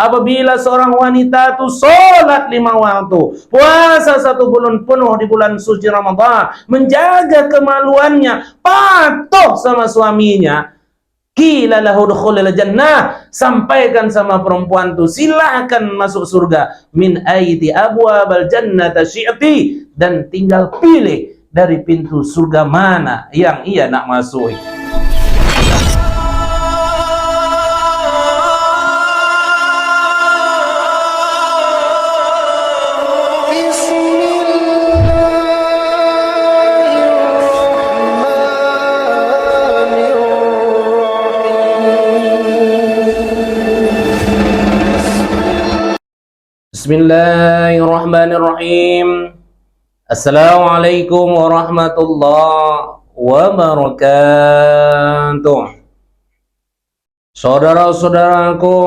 Apabila seorang wanita itu sholat 5 waktu, puasa 1 bulan penuh di bulan suci Ramadan, menjaga kemaluannya, patuh sama suaminya, qila lahu dukhulil jannah, sampaikan sama perempuan itu, silahkan masuk surga, min aiti abwabal jannata syi'ti, dan tinggal pilih dari pintu surga mana yang ia nak masuk. Bismillahirrahmanirrahim. Assalamualaikum warahmatullahi wabarakatuh. Saudara-saudaraku,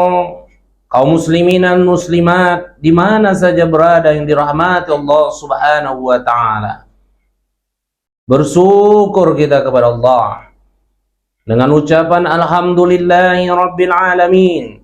kaum muslimin dan muslimat di mana saja berada yang dirahmati Allah Subhanahu wa taala. Bersyukur kita kepada Allah dengan ucapan alhamdulillahi rabbil alamin,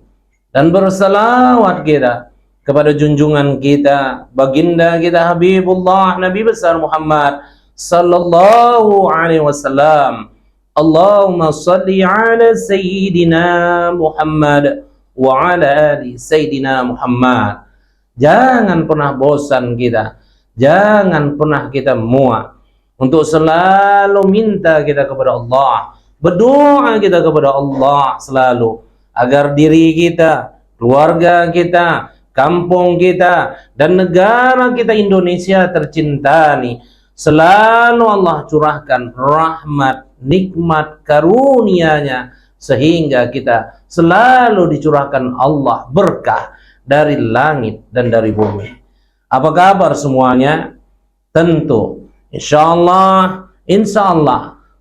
dan bersalawat kita kepada junjungan kita, baginda kita Habibullah Nabi besar Muhammad sallallahu alaihi wasallam. Allahumma salli ala sayyidina Muhammad wa ala ali sayyidina Muhammad. Jangan pernah bosan kita, jangan pernah kita muak untuk selalu minta kita kepada Allah, berdoa kita kepada Allah selalu agar diri kita, keluarga kita, kampung kita, dan negara kita Indonesia tercinta nih, selalu Allah curahkan rahmat, nikmat, karunia-Nya, sehingga kita selalu dicurahkan Allah berkah dari langit dan dari bumi. Apa kabar semuanya? Tentu insya Allah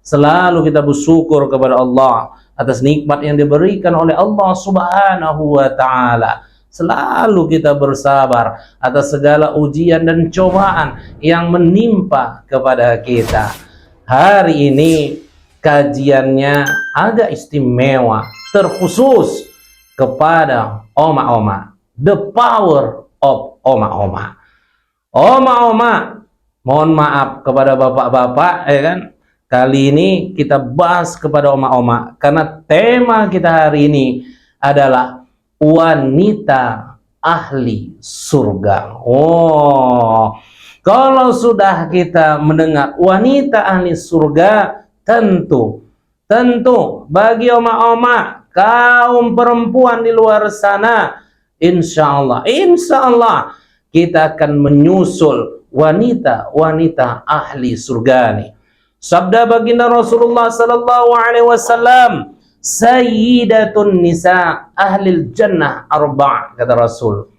selalu kita bersyukur kepada Allah atas nikmat yang diberikan oleh Allah Subhanahu wa taala. Selalu kita bersabar atas segala ujian dan cobaan yang menimpa kepada kita. Hari ini kajiannya agak istimewa, terkhusus kepada oma-oma. The power of oma-oma. Oma-oma, mohon maaf kepada bapak-bapak, ya kan? Kali ini kita bahas kepada oma-oma karena tema kita hari ini adalah wanita ahli surga. Oh, kalau sudah kita mendengar wanita ahli surga, tentu bagi oma-oma kaum perempuan di luar sana, insya Allah kita akan menyusul wanita-wanita ahli surga nih. Sabda baginda Rasulullah sallallahu alaihi wasallam, sayyidatun nisa ahlil jannah arba', kata Rasul.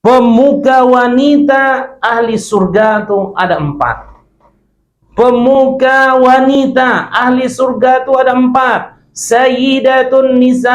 Pemuka wanita ahli surga itu ada 4. Pemuka wanita ahli surga itu ada 4. Sayyidatun nisa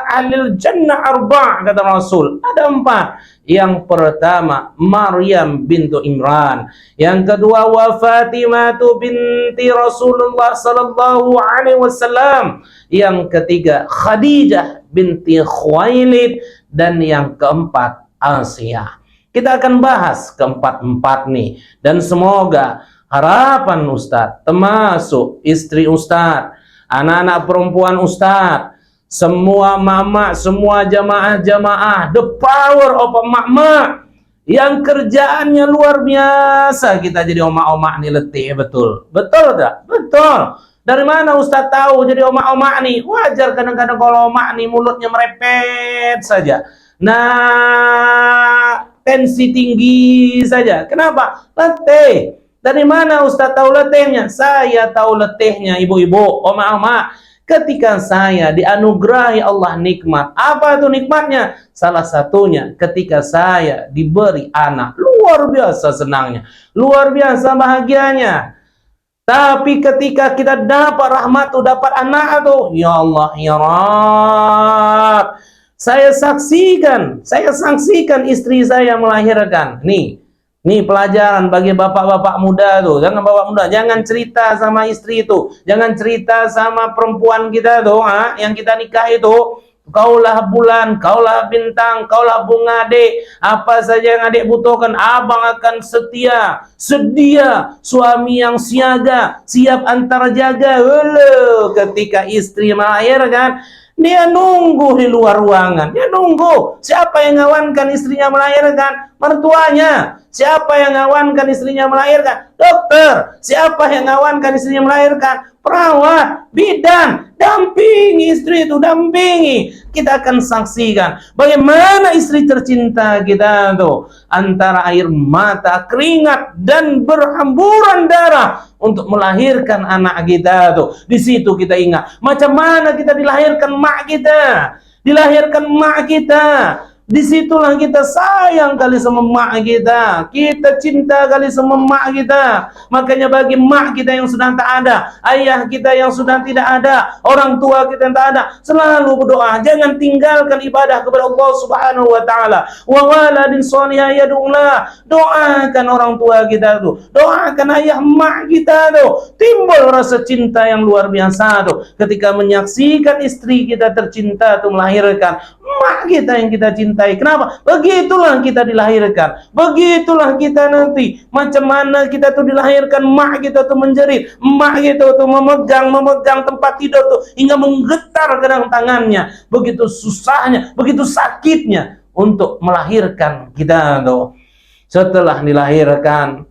ahlil jannah arba', kata Rasul, ada 4. Yang pertama Maryam bintu Imran, yang kedua Fatimah binti Rasulullah sallallahu alaihi wasallam, yang ketiga Khadijah binti Khuwailid, dan yang keempat Asia. Kita akan bahas keempat-empat nih, dan semoga harapan Ustadz, termasuk istri Ustadz, anak-anak perempuan Ustadz, semua mama, semua jamaah-jamaah, the power of mama yang kerjaannya luar biasa. Kita jadi oma-oma nih letih, betul tak? Betul. Dari mana Ustadz tahu jadi oma-oma nih? Wajar kadang-kadang kalau oma nih mulutnya merepet saja. Nah, tensi tinggi saja. Kenapa? Letih. Dari mana Ustadz tahu letihnya? Saya tahu letihnya ibu-ibu, oma-oma. Ketika saya dianugerahi Allah nikmat. Apa itu nikmatnya? Salah satunya ketika saya diberi anak. Luar biasa senangnya, luar biasa bahagianya. Tapi ketika kita dapat rahmat tuh, dapat anak tuh, ya Allah, ya Rabb, saya saksikan istri saya melahirkan. Nih pelajaran bagi bapak-bapak muda tuh. Jangan bapak muda, jangan cerita sama istri itu, jangan cerita sama perempuan kita tuh, yang kita nikah itu. kaulah bulan, kaulah bintang, kaulah bunga adik. Apa saja yang adik butuhkan, abang akan sedia, suami yang siaga, siap antar jaga. Ketika istri melahirkan, dia nunggu di luar ruangan. Dia nunggu. Siapa yang ngawankan istrinya melahirkan? Mertuanya. Siapa yang ngawankan istrinya melahirkan? Dokter. Siapa yang ngawankan istrinya melahirkan? Perawat, bidan. Dampingi istri itu, dampingi. Kita akan saksikan bagaimana istri tercinta kita tuh antara air mata, keringat, dan berhamburan darah untuk melahirkan anak kita tuh. Di situ kita ingat macam mana kita dilahirkan mak kita, dilahirkan mak kita. Disitulah kita sayang kali sama mak kita, kita cinta kali sama mak kita. Makanya bagi mak kita yang sudah tak ada, ayah kita yang sudah tidak ada, orang tua kita yang tak ada, selalu berdoa, jangan tinggalkan ibadah kepada Allah Subhanahu wa taala. Wa waladin shaliha yad'ulah, doakan orang tua kita tuh, doakan ayah mak kita tuh. Timbul rasa cinta yang luar biasa tuh ketika menyaksikan istri kita tercinta tuh melahirkan mak kita yang kita cintai. Kenapa? Begitulah kita dilahirkan. Begitulah kita nanti. Macam mana kita tuh dilahirkan, mak kita tuh menjerit, mak kita tuh memegang tempat tidur tuh hingga menggetar kedang tangannya. Begitu susahnya, begitu sakitnya untuk melahirkan kita tuh. Setelah dilahirkan,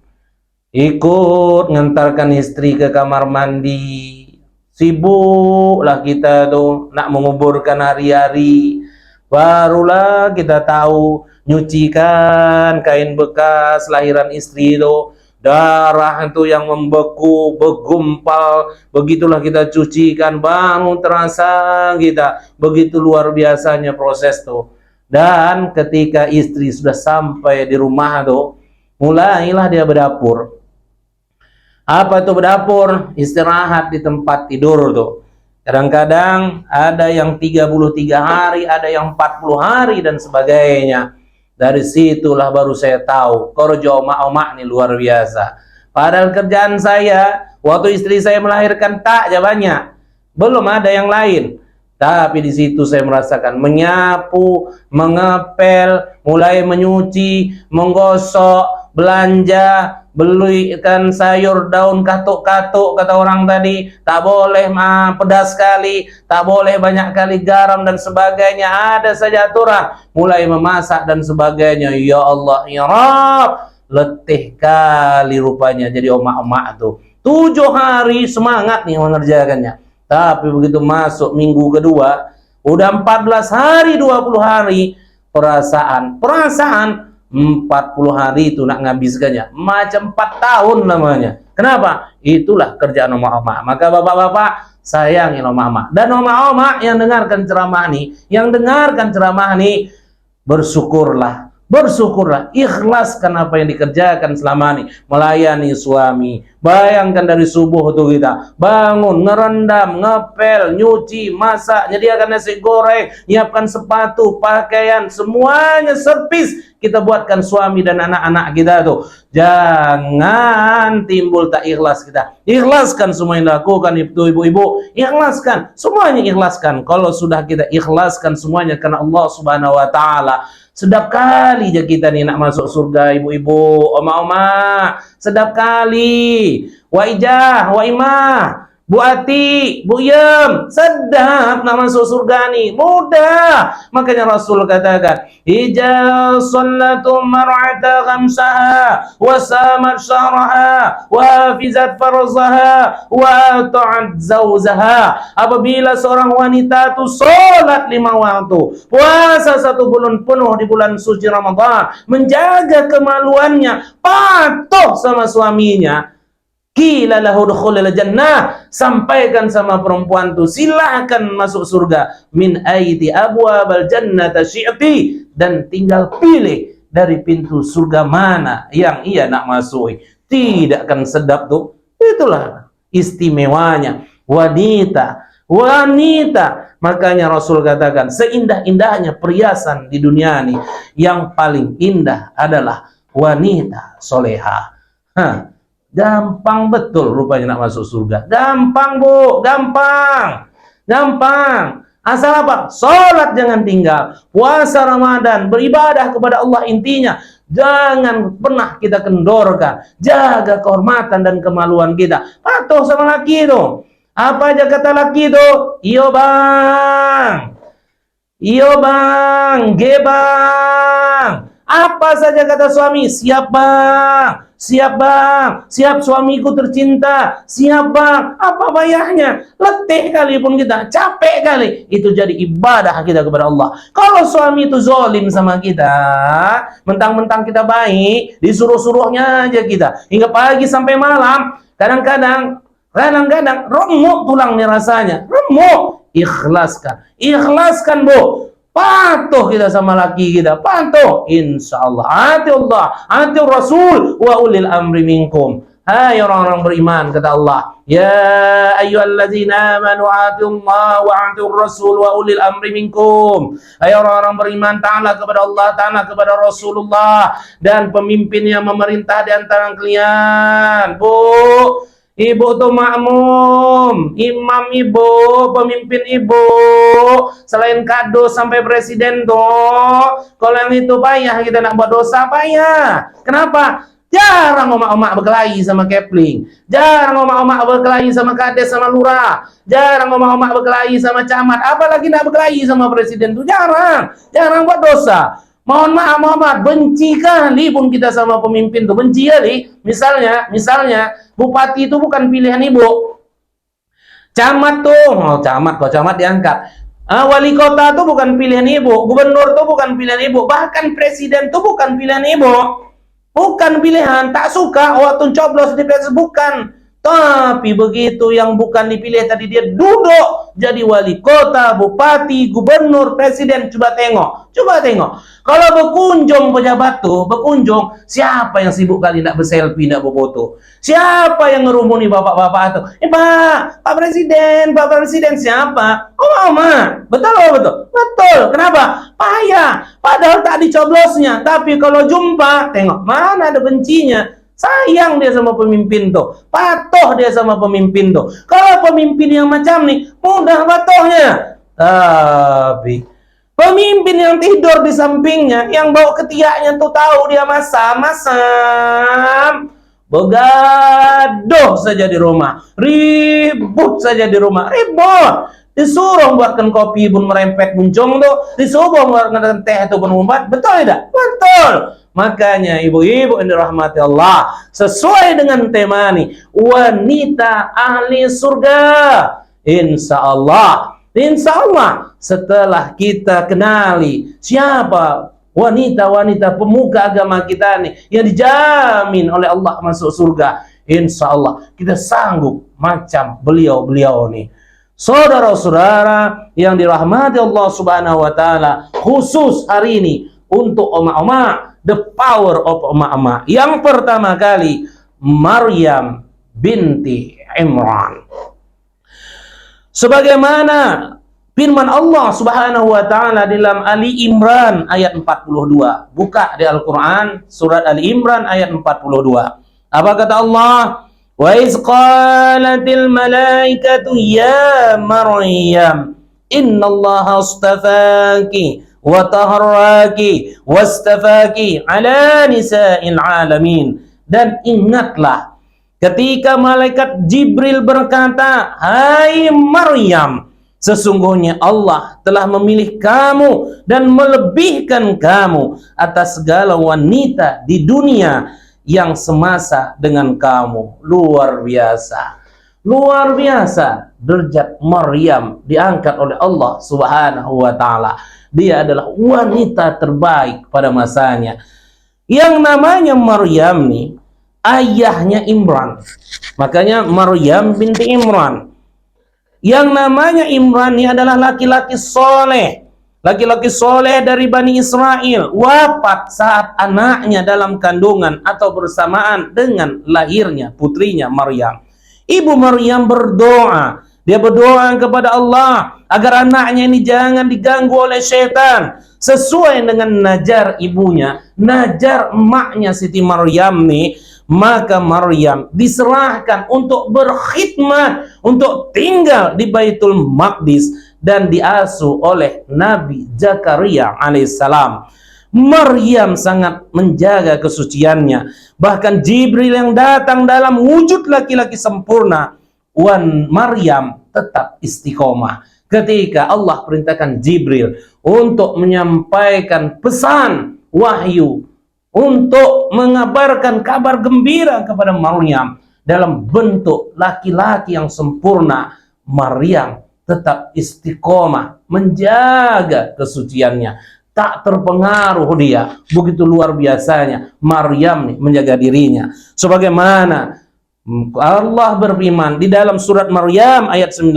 ikut ngantarkan istri ke kamar mandi. Sibuklah kita tuh nak menguburkan hari-hari. Barulah kita tahu nyucikan kain bekas lahiran istri itu, darah itu yang membeku, bergumpal, begitulah kita cucikan, baru terasa kita begitu luar biasanya proses itu. Dan ketika istri sudah sampai di rumah tuh, mulailah dia berdapur. Apa itu berdapur? Istirahat di tempat tidur tuh. Kadang-kadang ada yang 33 hari, ada yang 40 hari dan sebagainya. Dari situlah baru saya tahu kerja omak-omak ini luar biasa. Padahal kerjaan saya waktu istri saya melahirkan tak aja banyak, belum ada yang lain. Tapi di situ saya merasakan menyapu, mengepel, mulai menyuci, menggosok, belanja, beli ikan sayur daun katuk-katuk kata orang tadi, tak boleh pedas sekali, tak boleh banyak kali garam dan sebagainya, ada saja aturan, mulai memasak dan sebagainya. Ya Allah, ya Rabb, letih kali rupanya jadi omak-omak tuh. 7 hari semangat nih mengerjakannya, tapi begitu masuk minggu kedua, udah 14 hari, 20 hari, perasaan 40 hari itu nak ngabiskannya macam 4 tahun namanya. Kenapa? Itulah kerjaan omak-omak. Maka bapak-bapak sayangin omak-omak. Dan omak-omak yang dengarkan ceramah ini, bersyukurlah. Bersyukurlah, ikhlaskan apa yang dikerjakan selama ini, melayani suami. Bayangkan dari subuh tuh kita bangun, ngerendam, ngepel, nyuci, masak, nyediakan nasi goreng, nyiapkan sepatu, pakaian, semuanya servis kita buatkan suami dan anak-anak kita tuh. Jangan timbul tak ikhlas kita. Ikhlaskan semua yang dilakukan itu ibu-ibu, ikhlaskan, semuanya ikhlaskan. Kalau sudah kita ikhlaskan semuanya karena Allah Subhanahu wa taala, sedap kali aja kita nih nak masuk surga ibu-ibu, oma-oma. Sedap kali. Wa Ijah, wa Imah, Bu Ati, Bu Yem, sedap nak masuk surga nih, mudah. Makanya Rasul katakan, Ija sallatu mar'ata khamsaha, wa samat syaraha, wa hafizat farzaha, wa ta'ad zawzaha. Apabila seorang wanita itu sholat 5 waktu, puasa 1 bulan penuh di bulan suci Ramadan, menjaga kemaluannya, patuh sama suaminya, qila lahu dukhulil jannah, sampaikan sama perempuan tu, silahkan masuk surga, min aiti abwabal jannata syi'ti, dan tinggal pilih dari pintu surga mana yang ia nak masuk. Tidak akan sedap tuh. Itulah istimewanya wanita. Makanya Rasul katakan, seindah-indahnya perhiasan di dunia ini, yang paling indah adalah wanita soleha. Gampang betul rupanya nak masuk surga. Gampang, Bu, gampang. Asal apa? Salat jangan tinggal, puasa Ramadan, beribadah kepada Allah intinya. Jangan pernah kita kendorkan. Jaga kehormatan dan kemaluan kita. Patuh sama laki itu. Apa aja kata laki itu? Iyo bang. Iyo bang, ge bang. Apa saja kata suami, siap bang, siap bang, siap suamiku tercinta, siap bang. Apa bayarnya? Letih kali pun kita, capek kali. Itu jadi ibadah kita kepada Allah. Kalau suami itu zolim sama kita, mentang-mentang kita baik, disuruh-suruhnya aja kita, hingga pagi sampai malam, kadang-kadang remuk tulangnya rasanya, remuk. Ikhlaskan bu. Patuh kita sama laki kita, patuh. Insyaallah. Ati Allah, ati Rasul, wa ulil amri minkum. Hai orang-orang beriman, kata Allah. Ya ayyuhalladzina amanu atiullah wa atiur rasul wa ulil amri minkum. Hai orang-orang beriman, taatlah kepada Allah, taatlah kepada Rasulullah dan pemimpin yang memerintah di antara kalian. Bu, ibu tuh makmum, imam ibu, pemimpin ibu, selain kado sampai presiden tuh, kalau yang itu payah, kita nak buat dosa payah. Kenapa? Jarang omak-omak berkelahi sama Kepling, jarang omak-omak berkelahi sama kades sama lurah, jarang omak-omak berkelahi sama camat, apalagi nak berkelahi sama presiden tuh jarang buat dosa. Mohon maaf, benci kali pun kita sama pemimpin tuh, benci kali. Misalnya, bupati itu bukan pilihan ibu. Camat tuh, camat diangkat. Wali kota tuh bukan pilihan ibu, gubernur tuh bukan pilihan ibu, bahkan presiden tuh bukan pilihan ibu. Bukan pilihan, tak suka waktu coblos di PSS, bukan. Tapi begitu yang bukan dipilih tadi dia duduk jadi wali kota, bupati, gubernur, presiden. Coba tengok. Kalau berkunjung pejabat tuh, siapa yang sibuk kali nak berselfie, nak berfoto? Siapa yang ngerumuni bapak-bapak tuh? Pak presiden siapa? Oh mama, betul. Kenapa? Payah. Padahal tak dicoblosnya. Tapi kalau jumpa, tengok mana ada bencinya. Sayang dia sama pemimpin tuh, patuh dia sama pemimpin tuh. Kalau pemimpin yang macam nih, mudah patuhnya. Tapi pemimpin yang tidur di sampingnya, yang bawa ketiaknya tuh tahu dia masam, begaduh saja di rumah, ribut saja di rumah, disuruh buatkan kopi pun merempet muncung tuh, disuruh buatkan teh itu pun membuat. Betul tidak? Betul. Makanya ibu-ibu yang dirahmati Allah, sesuai dengan tema nih, wanita ahli surga. Insya Allah setelah kita kenali siapa wanita-wanita pemuka agama kita nih yang dijamin oleh Allah masuk surga, insya Allah kita sanggup macam beliau-beliau nih. Saudara-saudara yang dirahmati Allah Subhanahu wa taala, khusus hari ini untuk oma-oma, the power of oma-oma. Yang pertama kali, Maryam binti Imran. Sebagaimana firman Allah Subhanahu wa taala dalam Ali Imran ayat 42. Buka di Al-Qur'an surat Ali Imran ayat 42. Apa kata Allah? Wa iz qalatil malaikatu ya Maryam innallaha astafaki wa taharraki wastafaki ala nisa'il alamin. Dan ingatlah ketika malaikat Jibril berkata, hai Maryam, sesungguhnya Allah telah memilih kamu dan melebihkan kamu atas segala wanita di dunia yang semasa dengan kamu. Luar biasa derajat Maryam diangkat oleh Allah Subhanahu wa taala. Dia adalah wanita terbaik pada masanya. Yang namanya Maryam nih ayahnya Imran, makanya Maryam binti Imran. Yang namanya Imran ini adalah laki-laki soleh dari Bani Israel, wafat saat anaknya dalam kandungan atau bersamaan dengan lahirnya putrinya Maryam. Ibu Maryam berdoa, dia berdoa kepada Allah agar anaknya ini jangan diganggu oleh setan, sesuai dengan najar ibunya, najar emaknya Siti Maryam nih. Maka Maryam diserahkan untuk berkhidmat, untuk tinggal di Baitul Maqdis dan diasuh oleh Nabi Zakaria alaihissalam. Maryam sangat menjaga kesuciannya. Bahkan Jibril yang datang dalam wujud laki-laki sempurna, wan Maryam tetap istiqomah. Ketika Allah perintahkan Jibril untuk menyampaikan pesan wahyu, untuk mengabarkan kabar gembira kepada Maryam dalam bentuk laki-laki yang sempurna, Maryam tetap istiqomah menjaga kesuciannya. Tak terpengaruh dia. Begitu luar biasanya Maryam nih menjaga dirinya. Sebagaimana Allah berfirman di dalam surat Maryam ayat 19,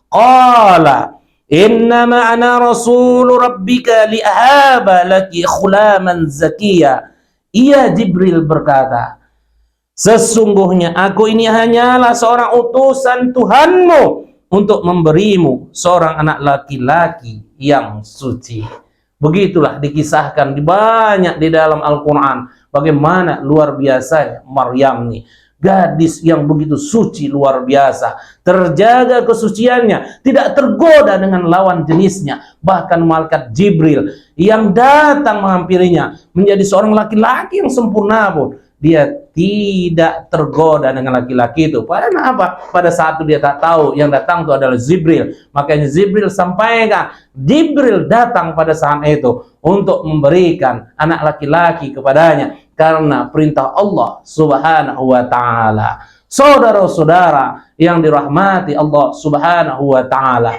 qala innama ana rasul rabbika li'ahaba laki khulaman zakiya. Ia Jibril berkata, sesungguhnya aku ini hanyalah seorang utusan Tuhanmu untuk memberimu seorang anak laki-laki yang suci. Begitulah dikisahkan banyak di dalam Al-Quran. Bagaimana luar biasanya Maryam nih. Gadis yang begitu suci luar biasa. Terjaga kesuciannya. Tidak tergoda dengan lawan jenisnya. Bahkan malaikat Jibril yang datang menghampirinya menjadi seorang laki-laki yang sempurna pun, dia tidak tergoda dengan laki-laki itu. Karena apa? Pada saat itu dia tak tahu yang datang itu adalah Jibril. Makanya Jibril sampaikan, Jibril datang pada saat itu untuk memberikan anak laki-laki kepadanya karena perintah Allah Subhanahu wa taala. Saudara-saudara yang dirahmati Allah Subhanahu wa taala,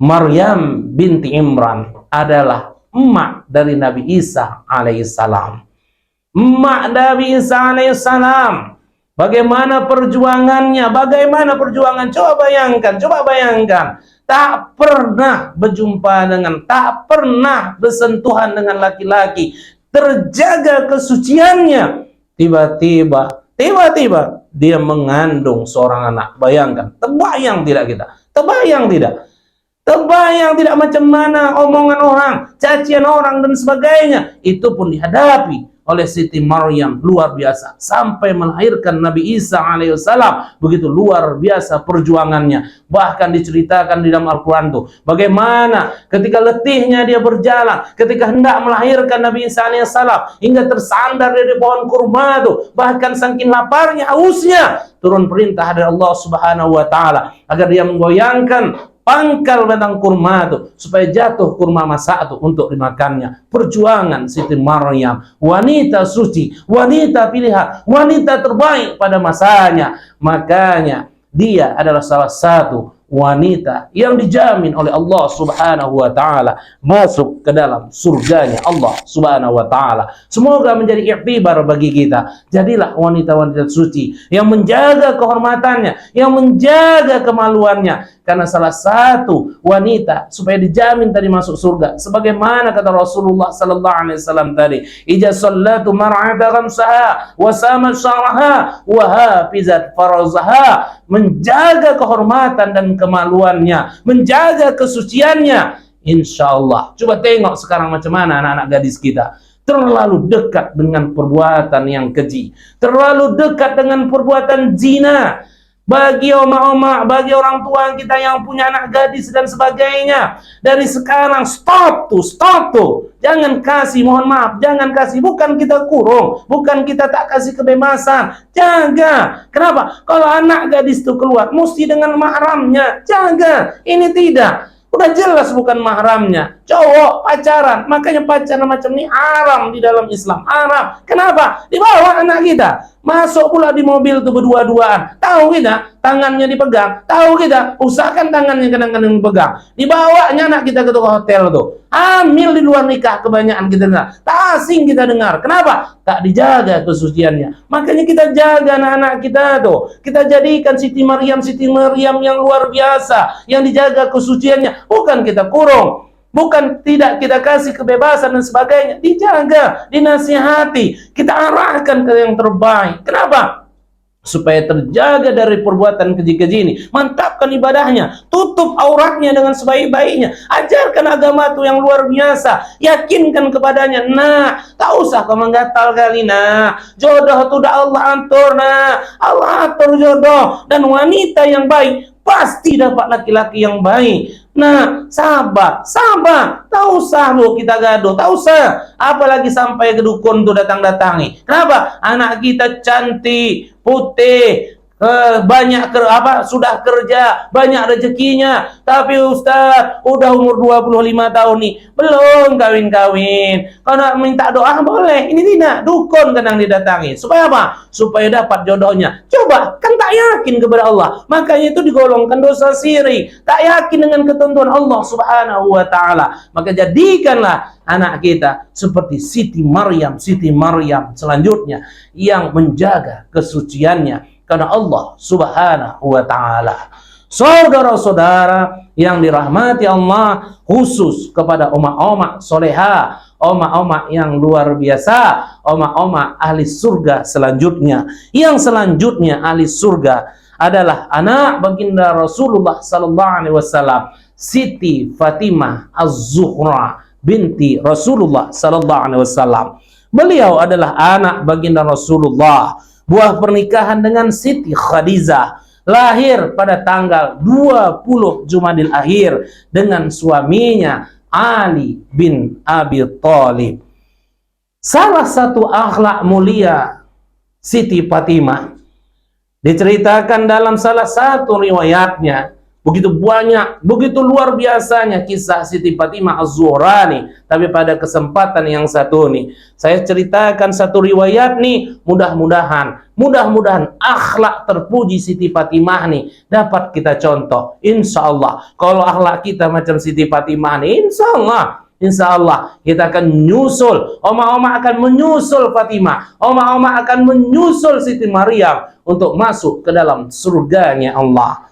Maryam binti Imran adalah emak dari Nabi Isa alaihissalam. Emak Nabi Isa alaihissalam. Bagaimana perjuangannya? Bagaimana perjuangan? Coba bayangkan. Tak pernah berjumpa dengan, tak pernah bersentuhan dengan laki-laki. Terjaga kesuciannya. Tiba-tiba dia mengandung seorang anak. Bayangkan. Terbayang tidak kita? Terbayang tidak? Terbayang tidak macam mana omongan orang, cacian orang dan sebagainya. Itu pun dihadapi oleh Siti Maryam luar biasa sampai melahirkan Nabi Isa alaihissalam. Begitu luar biasa perjuangannya. Bahkan diceritakan di dalam Al-Quran tuh bagaimana ketika letihnya dia berjalan, ketika hendak melahirkan Nabi Isa alaihissalam hingga tersandar dari pohon kurma tuh, bahkan saking laparnya, hausnya, turun perintah dari Allah Subhanahu wa taala agar dia menggoyangkan pangkal batang kurma itu supaya jatuh kurma masak itu untuk dimakannya. Perjuangan Siti Maryam, wanita suci, wanita pilihan, wanita terbaik pada masanya. Makanya dia adalah salah satu wanita yang dijamin oleh Allah Subhanahu wa taala masuk ke dalam surganya Allah Subhanahu wa taala. Semoga menjadi iktibar bagi kita. Jadilah wanita-wanita suci yang menjaga kehormatannya, yang menjaga kemaluannya. Karena salah satu wanita supaya dijamin tadi masuk surga, sebagaimana kata Rasulullah sallallahu alaihi wasallam tadi, "Idza sallatu mar'ata khamsaha wa samat syaraha wa hafizat farazaha." Menjaga kehormatan dan kemaluannya, menjaga kesuciannya, insyaallah. Coba tengok sekarang macam mana anak-anak gadis kita. Terlalu dekat dengan perbuatan yang keji, terlalu dekat dengan perbuatan zina. Bagi oma-oma, bagi orang tua kita yang punya anak gadis dan sebagainya, dari sekarang stop tuh. Jangan kasih, mohon maaf, jangan kasih. Bukan kita kurung, bukan kita tak kasih kebebasan. Jaga. Kenapa? Kalau anak gadis itu keluar, mesti dengan mahramnya. Jaga. Ini tidak. Udah jelas bukan mahramnya. Cowok pacaran, makanya pacaran macam ini haram di dalam Islam. Haram. Kenapa? Dibawa anak kita. Masuk pula di mobil tuh berdua-duaan. Tahu kita tangannya dipegang. Tahu kita usahakan tangannya kadang-kadang dipegang. Dibawanya anak kita ke hotel tuh. Hamil di luar nikah kebanyakan kita dengar. Tak asing kita dengar. Kenapa? Tak dijaga kesuciannya. Makanya kita jaga anak-anak kita tuh. Kita jadikan Siti Maryam yang luar biasa, yang dijaga kesuciannya. Bukan kita kurung. Bukan tidak kita kasih kebebasan dan sebagainya. Dijaga, dinasihati. Kita arahkan ke yang terbaik. Kenapa? Supaya terjaga dari perbuatan keji-keji ini. Mantapkan ibadahnya. Tutup auratnya dengan sebaik-baiknya. Ajarkan agama itu yang luar biasa. Yakinkan kepadanya. Nah, tak usah kau menggatal kali. Nah, jodoh itu dah Allah atur. Nah, Allah atur jodoh. Dan wanita yang baik pasti dapat laki-laki yang baik. Nah, sabar, sabar. Tak usah bu kita gaduh, tak usah. Apalagi sampai ke dukun tuh datang-datangi. Kenapa? Anak kita cantik, putih, banyak sudah kerja, banyak rezekinya. Tapi Ustaz, udah umur 25 tahun nih, belum kawin-kawin. Kalau nak minta doa boleh. Ini tidak, dukun kadang didatangi. Supaya apa? Supaya dapat jodohnya. Coba, kan tak yakin kepada Allah. Makanya itu digolongkan dosa syirik. Tak yakin dengan ketentuan Allah Subhanahu wa taala. Maka jadikanlah anak kita seperti Siti Maryam selanjutnya yang menjaga kesuciannya karena Allah Subhanahu wa taala. Saudara-saudara yang dirahmati Allah, khusus kepada oma-oma soleha, oma-oma yang luar biasa, oma-oma ahli surga selanjutnya. Yang selanjutnya ahli surga adalah anak baginda Rasulullah sallallahu alaihi wasallam, Siti Fatimah Az-Zuhra binti Rasulullah sallallahu alaihi wasallam. Beliau adalah anak baginda Rasulullah, buah pernikahan dengan Siti Khadijah, lahir pada tanggal 20 Jumadil Akhir dengan suaminya Ali bin Abi Thalib. Salah satu akhlak mulia Siti Fatimah diceritakan dalam salah satu riwayatnya. Begitu banyak, begitu luar biasanya kisah Siti Fatimah Az-Zuhra nih. Tapi pada kesempatan yang satu nih, saya ceritakan satu riwayat nih. Mudah-mudahan akhlak terpuji Siti Fatimah nih dapat kita contoh. Insya Allah, kalau akhlak kita macam Siti Fatimah nih, Insya Allah kita akan menyusul, oma-oma akan menyusul Fatimah, oma-oma akan menyusul Siti Maryam untuk masuk ke dalam surganya Allah.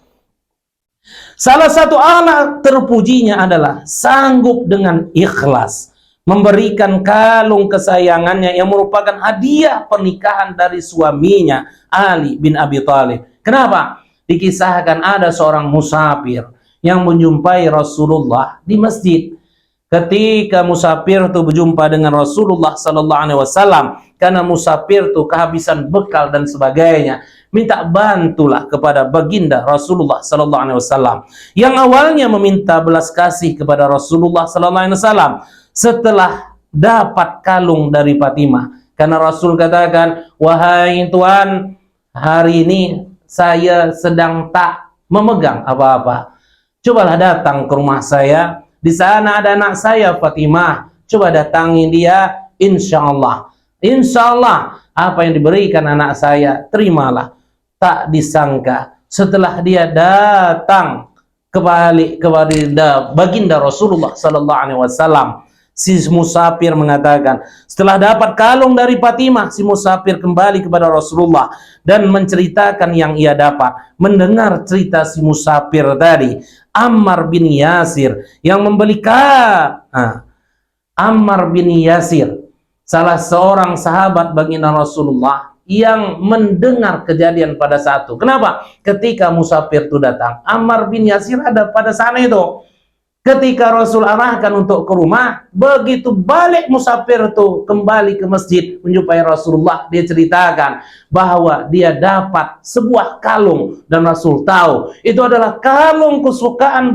Salah satu anak terpujinya adalah sanggup dengan ikhlas memberikan kalung kesayangannya yang merupakan hadiah pernikahan dari suaminya Ali bin Abi Thalib. Kenapa? Dikisahkan ada seorang musafir yang menjumpai Rasulullah di masjid. Ketika musafir itu berjumpa dengan Rasulullah sallallahu alaihi wasallam, karena musafir itu kehabisan bekal dan sebagainya, minta bantulah kepada baginda Rasulullah sallallahu alaihi wasallam. Yang awalnya meminta belas kasih kepada Rasulullah sallallahu alaihi wasallam setelah dapat kalung dari Fatimah. Karena Rasul katakan, "Wahai Tuan, hari ini saya sedang tak memegang apa-apa. Cobalah datang ke rumah saya. Di sana ada anak saya Fatimah. Coba datangi dia, insya Allah apa yang diberikan anak saya, terimalah." Tak disangka setelah dia datang kembali kepada baginda Rasulullah sallallahu alaihi wasallam, si musafir mengatakan, setelah dapat kalung dari Fatimah, si musafir kembali kepada Rasulullah dan menceritakan yang ia dapat. Mendengar cerita si musafir tadi, Ammar bin Yasir yang membeli Ammar bin Yasir, salah seorang sahabat baginda Rasulullah yang mendengar kejadian pada saat itu. Kenapa? Ketika musafir itu datang, Ammar bin Yasir ada pada sana itu. Ketika Rasul arahkan untuk ke rumah, begitu balik musafir itu kembali ke masjid menjumpai Rasulullah, dia ceritakan bahwa dia dapat sebuah kalung dan Rasul tahu itu adalah kalung kesukaan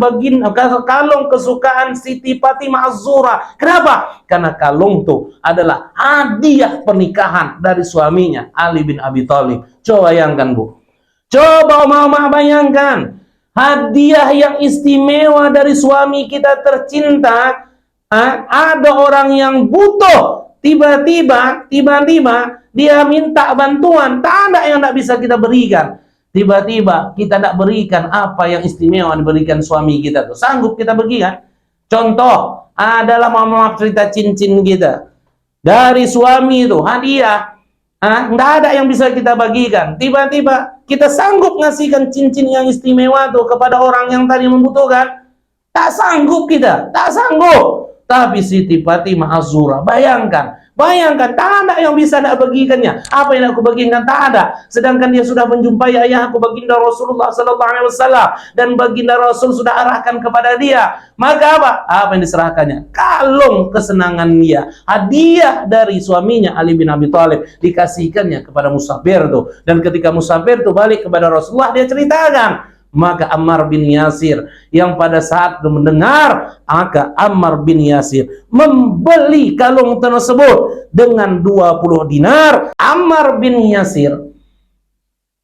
kalung kesukaan Siti Fatimah Az-Zuhra. Kenapa? Karena kalung itu adalah hadiah pernikahan dari suaminya Ali bin Abi Thalib. Coba bayangkan, Bu. Coba mama bayangkan. Hadiah yang istimewa dari suami kita tercinta. Ada orang yang butuh, tiba-tiba dia minta bantuan, tak ada yang tidak bisa kita berikan. Tiba-tiba kita tidak berikan apa yang istimewa diberikan suami kita tuh. Sanggup kita berikan? Contoh adalah maaf cerita cincin kita dari suami itu, hadiah. Nggak ada yang bisa kita bagikan. Tiba-tiba kita sanggup ngasihkan cincin yang istimewa tuh kepada orang yang tadi membutuhkan. Tak sanggup kita, tak sanggup. Tapi Siti Fatimah Az-Zuhra, bayangkan, tak ada yang bisa nak bagikannya. Apa yang aku bagikan tak ada. Sedangkan dia sudah menjumpai ayahku baginda Rasulullah sallallahu alaihi wasallam dan baginda Rasul sudah arahkan kepada dia. Maka apa? Apa yang diserahkannya? Kalung kesenangan dia, hadiah dari suaminya Ali bin Abi Thalib, dikasihkannya kepada musafir itu. Dan ketika musafir itu balik kepada Rasulullah, dia ceritakan Maka Ammar bin Yasir yang pada saat mendengar, maka Ammar bin Yasir membeli kalung tersebut dengan 20 dinar. Ammar bin Yasir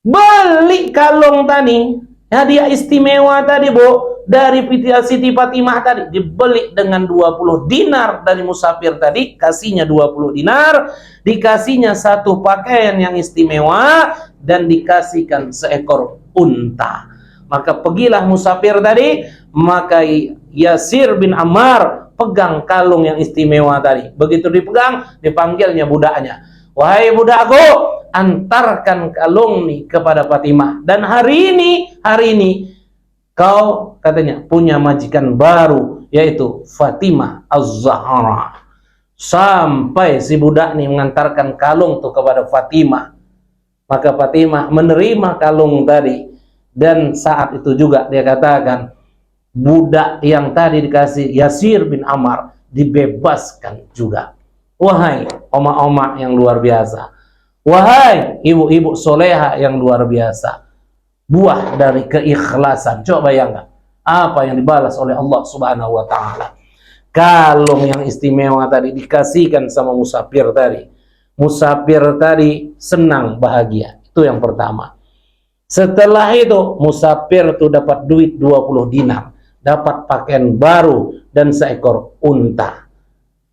beli kalung tadi, hadiah istimewa tadi, Bu, dari Siti Fatimah tadi, dibeli dengan 20 dinar dari musafir tadi, kasihnya 20 dinar, dikasihnya satu pakaian yang istimewa, dan dikasihkan seekor unta. Maka pergilah musafir tadi, maka Yasir bin Ammar pegang kalung yang istimewa tadi. Begitu dipegang, dipanggilnya budaknya, "Wahai budakku, antarkan kalung nih kepada Fatimah. Dan hari ini kau," katanya, "punya majikan baru, yaitu Fatimah Az-Zahra." Sampai si budak nih mengantarkan kalung tuh kepada Fatimah. Maka Fatimah menerima kalung tadi. Dan saat itu juga dia katakan, budak yang tadi dikasih Yasir bin Ammar dibebaskan juga. Wahai oma-oma yang luar biasa, wahai ibu-ibu soleha yang luar biasa, buah dari keikhlasan. Coba bayangkan apa yang dibalas oleh Allah Subhanahu wa Ta'ala. Kalung yang istimewa tadi dikasihkan sama musafir tadi. Musafir tadi senang, bahagia. Itu yang pertama. Setelah itu musafir itu dapat duit 20 dinar, dapat pakaian baru dan seekor unta.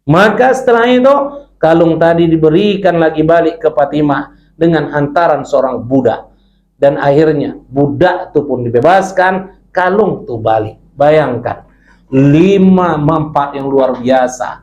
Maka setelah itu kalung tadi diberikan lagi balik ke Fatimah dengan hantaran seorang budak. Dan akhirnya budak itu pun dibebaskan, kalung itu balik. Bayangkan 5 manfaat yang luar biasa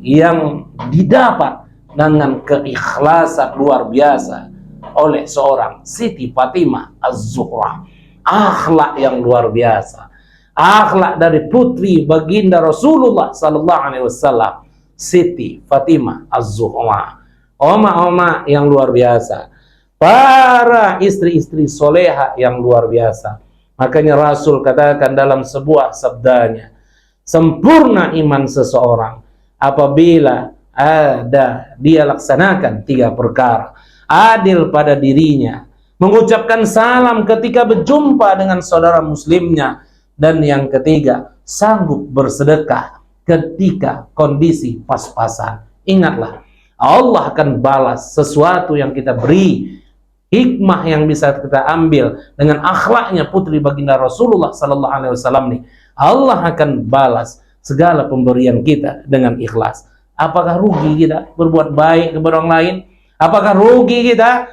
yang didapat dengan keikhlasan luar biasa oleh seorang Siti Fatimah Az-Zuhra. Akhlak yang luar biasa, akhlak dari putri baginda Rasulullah sallallahu alaihi wasallam, Siti Fatimah Az-Zuhra. Oma-oma yang luar biasa, para istri-istri soleha yang luar biasa. Makanya Rasul katakan dalam sebuah sabdanya, sempurna iman seseorang apabila ada dia laksanakan 3 perkara. Adil pada dirinya, mengucapkan salam ketika berjumpa dengan saudara muslimnya, dan yang ketiga, sanggup bersedekah ketika kondisi pas-pasan. Ingatlah, Allah akan balas sesuatu yang kita beri. Hikmah yang bisa kita ambil dengan akhlaknya putri baginda Rasulullah sallallahu alaihi wasallam nih, Allah akan balas segala pemberian kita dengan ikhlas. Apakah rugi kita berbuat baik kepada orang lain? Apakah rugi kita?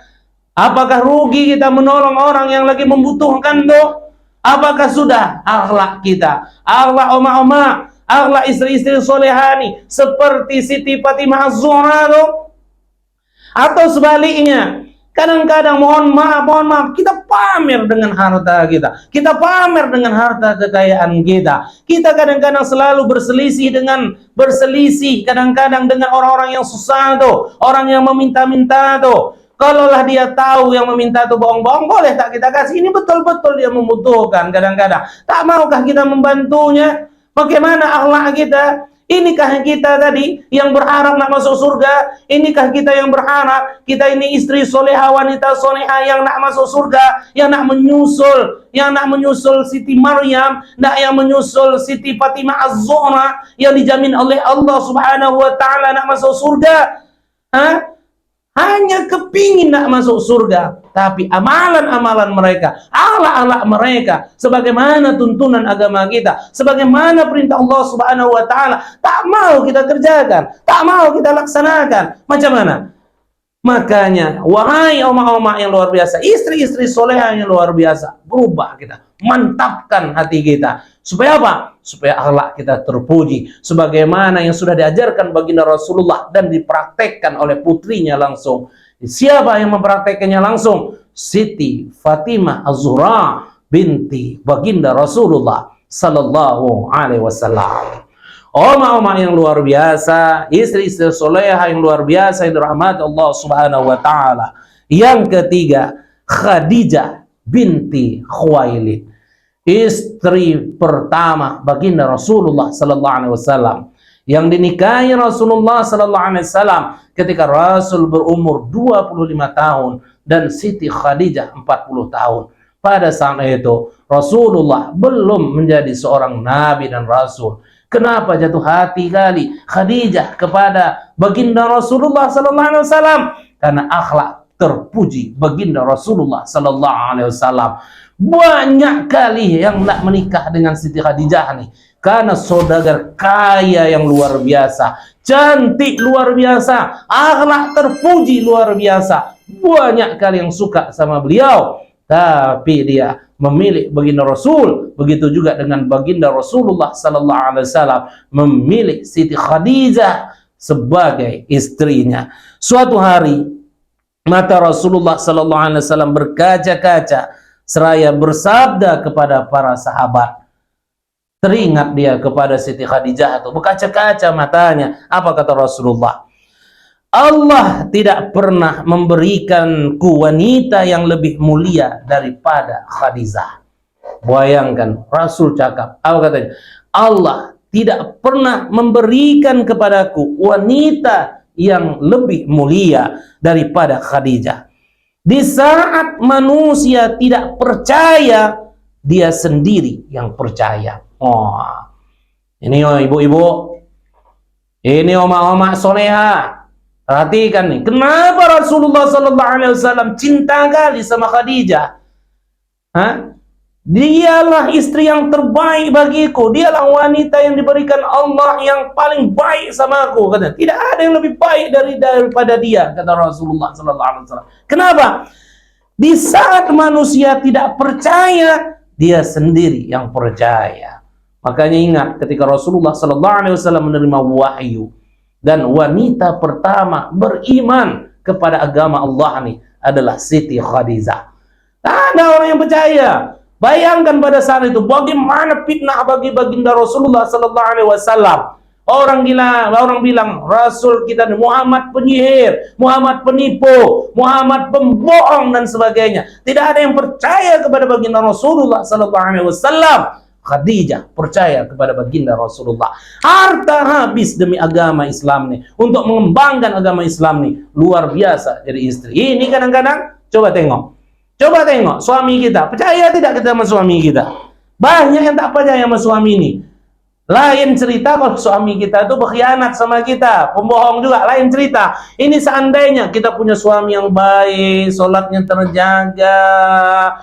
Apakah rugi kita menolong orang yang lagi membutuhkan tuh? Apakah sudah akhlak kita, akhlak oma-oma, akhlak istri-istri solehani seperti Siti Fatimah Az-Zuhra tuh? Atau sebaliknya, kadang-kadang mohon maaf, kita pamer dengan harta kita. Kita pamer dengan harta kekayaan kita. Kita kadang-kadang selalu berselisih kadang-kadang dengan orang-orang yang susah tuh, orang yang meminta-minta tuh. Kalaulah dia tahu yang meminta tuh bohong-bohong, boleh tak kita kasih? Ini betul-betul dia membutuhkan kadang-kadang. Tak maukah kita membantunya? Bagaimana akhlak kita? Inikah kita tadi yang berharap nak masuk surga? Inikah kita yang berharap kita ini istri soleha, wanita soleha yang nak masuk surga, yang nak menyusul Siti Maryam, yang menyusul Siti Fatimah Az-Zuhra yang dijamin oleh Allah Subhanahu wa Ta'ala nak masuk surga? Hanya kepingin nak masuk surga, tapi amalan-amalan mereka, akhlak-akhlak mereka, sebagaimana tuntunan agama kita, sebagaimana perintah Allah Subhanahu wa Ta'ala, tak mau kita kerjakan, tak mau kita laksanakan. Macam mana? Makanya, wahai oma-oma yang luar biasa, istri-istri soleha yang luar biasa, berubah kita, mantapkan hati kita. Supaya apa? Supaya akhlak kita terpuji, sebagaimana yang sudah diajarkan baginda Rasulullah dan dipraktekkan oleh putrinya langsung. Siapa yang mempraktekannya langsung? Siti Fatimah Az-Zuhra binti baginda Rasulullah sallallahu alaihi wasallam. Oma-oma yang luar biasa, istri-istri soleha yang luar biasa yang dirahmati Allah Subhanahu wa Ta'ala. Yang ketiga, Khadijah binti Khuwailid, istri pertama baginda Rasulullah sallallahu alaihi wasallam, yang dinikahi Rasulullah sallallahu alaihi wasallam ketika Rasul berumur 25 tahun dan Siti Khadijah 40 tahun. pada saat itu Rasulullah belum menjadi seorang nabi dan rasul. Kenapa jatuh hati kali Khadijah kepada baginda Rasulullah sallallahu alaihi wasallam? Karena akhlak terpuji baginda Rasulullah sallallahu alaihi wasallam. Banyak kali yang nak menikah dengan Siti Khadijah nih karena saudagar kaya yang luar biasa, cantik luar biasa, akhlak terpuji luar biasa. Banyak kali yang suka sama beliau, tapi dia memilih baginda Rasul. Begitu juga dengan baginda Rasulullah sallallahu alaihi wasallam memilih Siti Khadijah sebagai istrinya. Suatu hari mata Rasulullah sallallahu alaihi wasallam berkaca-kaca seraya bersabda kepada para sahabat. Teringat dia kepada Siti Khadijah itu, berkaca-kaca matanya. Apa kata Rasulullah? Allah tidak pernah memberikanku wanita yang lebih mulia daripada Khadijah. Bayangkan, Rasul cakap, apa katanya? Allah tidak pernah memberikan kepadaku wanita yang lebih mulia daripada Khadijah. Di saat manusia tidak percaya, dia sendiri yang percaya. Oh, ini oh ibu-ibu, ini oma-oma soleha. Perhatikan nih, kenapa Rasulullah sallallahu alaihi wasallam cinta kali sama Khadijah? Hah? Dialah istri yang terbaik bagiku, dialah wanita yang diberikan Allah yang paling baik sama aku. Kata, tidak ada yang lebih baik daripada dia, kata Rasulullah sallallahu alaihi wasallam. Kenapa? Di saat manusia tidak percaya, dia sendiri yang percaya. Makanya ingat ketika Rasulullah sallallahu alaihi wasallam menerima wahyu dan wanita pertama beriman kepada agama Allah nih adalah Siti Khadijah. Tak ada orang yang percaya. Bayangkan pada saat itu bagaimana fitnah bagi baginda Rasulullah sallallahu alaihi wasallam. Orang bilang Rasul kita Muhammad penyihir, Muhammad penipu, Muhammad pembohong dan sebagainya. Tidak ada yang percaya kepada baginda Rasulullah sallallahu alaihi wasallam. Khadijah percaya kepada baginda Rasulullah. Harta habis demi agama Islam nih, untuk mengembangkan agama Islam nih, luar biasa jadi istri. Ini kadang-kadang coba tengok suami kita, percaya tidak kita sama suami kita? Banyak yang tak percaya sama suami ini. Lain cerita kalau suami kita itu berkhianat sama kita, pembohong juga, lain cerita. Ini seandainya kita punya suami yang baik, sholatnya terjaga,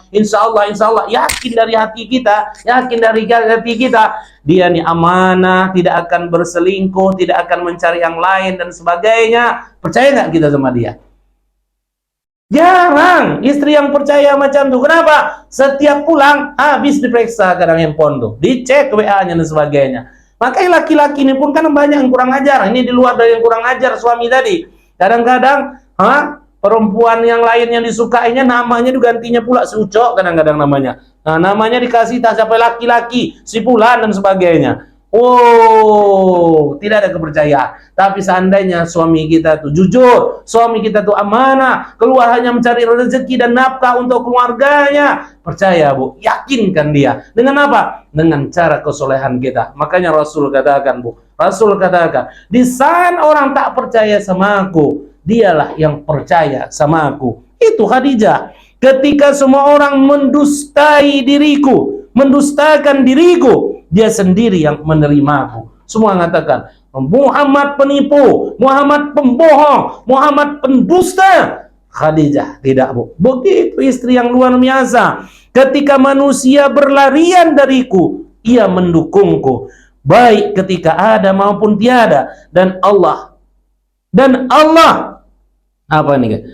insya Allah, yakin dari hati kita, dia nih amanah, tidak akan berselingkuh, tidak akan mencari yang lain dan sebagainya. Percaya nggak kita sama dia? Jarang istri yang percaya macam itu. Kenapa? Setiap pulang habis diperiksa kadang handphone tuh, dicek WA-nya dan sebagainya. Makanya laki-laki ini pun kan banyak yang kurang ajar. Ini di luar dari yang kurang ajar suami tadi. Kadang-kadang perempuan yang lain yang disukainya namanya digantinya pula si Ucok kadang-kadang namanya. Nah, namanya dikasih tak sampai laki-laki, si Fulan dan sebagainya. Oh, tidak ada kepercayaan. Tapi seandainya suami kita tuh jujur, suami kita tuh amanah, keluar hanya mencari rezeki dan nafkah untuk keluarganya, percaya Bu, yakinkan dia. Dengan apa? Dengan cara kesolehan kita. Makanya Rasul katakan Bu, Rasul katakan, di saat orang tak percaya sama aku, dialah yang percaya sama aku. Itu Khadijah. Ketika semua orang mendustai diriku, mendustakan diriku, dia sendiri yang menerimaku. Semua mengatakan Muhammad penipu, Muhammad pembohong, Muhammad pendusta. Khadijah tidak Bu. Begitu istri yang luar biasa. Ketika manusia berlarian dariku, ia mendukungku, baik ketika ada maupun tiada. Dan Allah apa nih?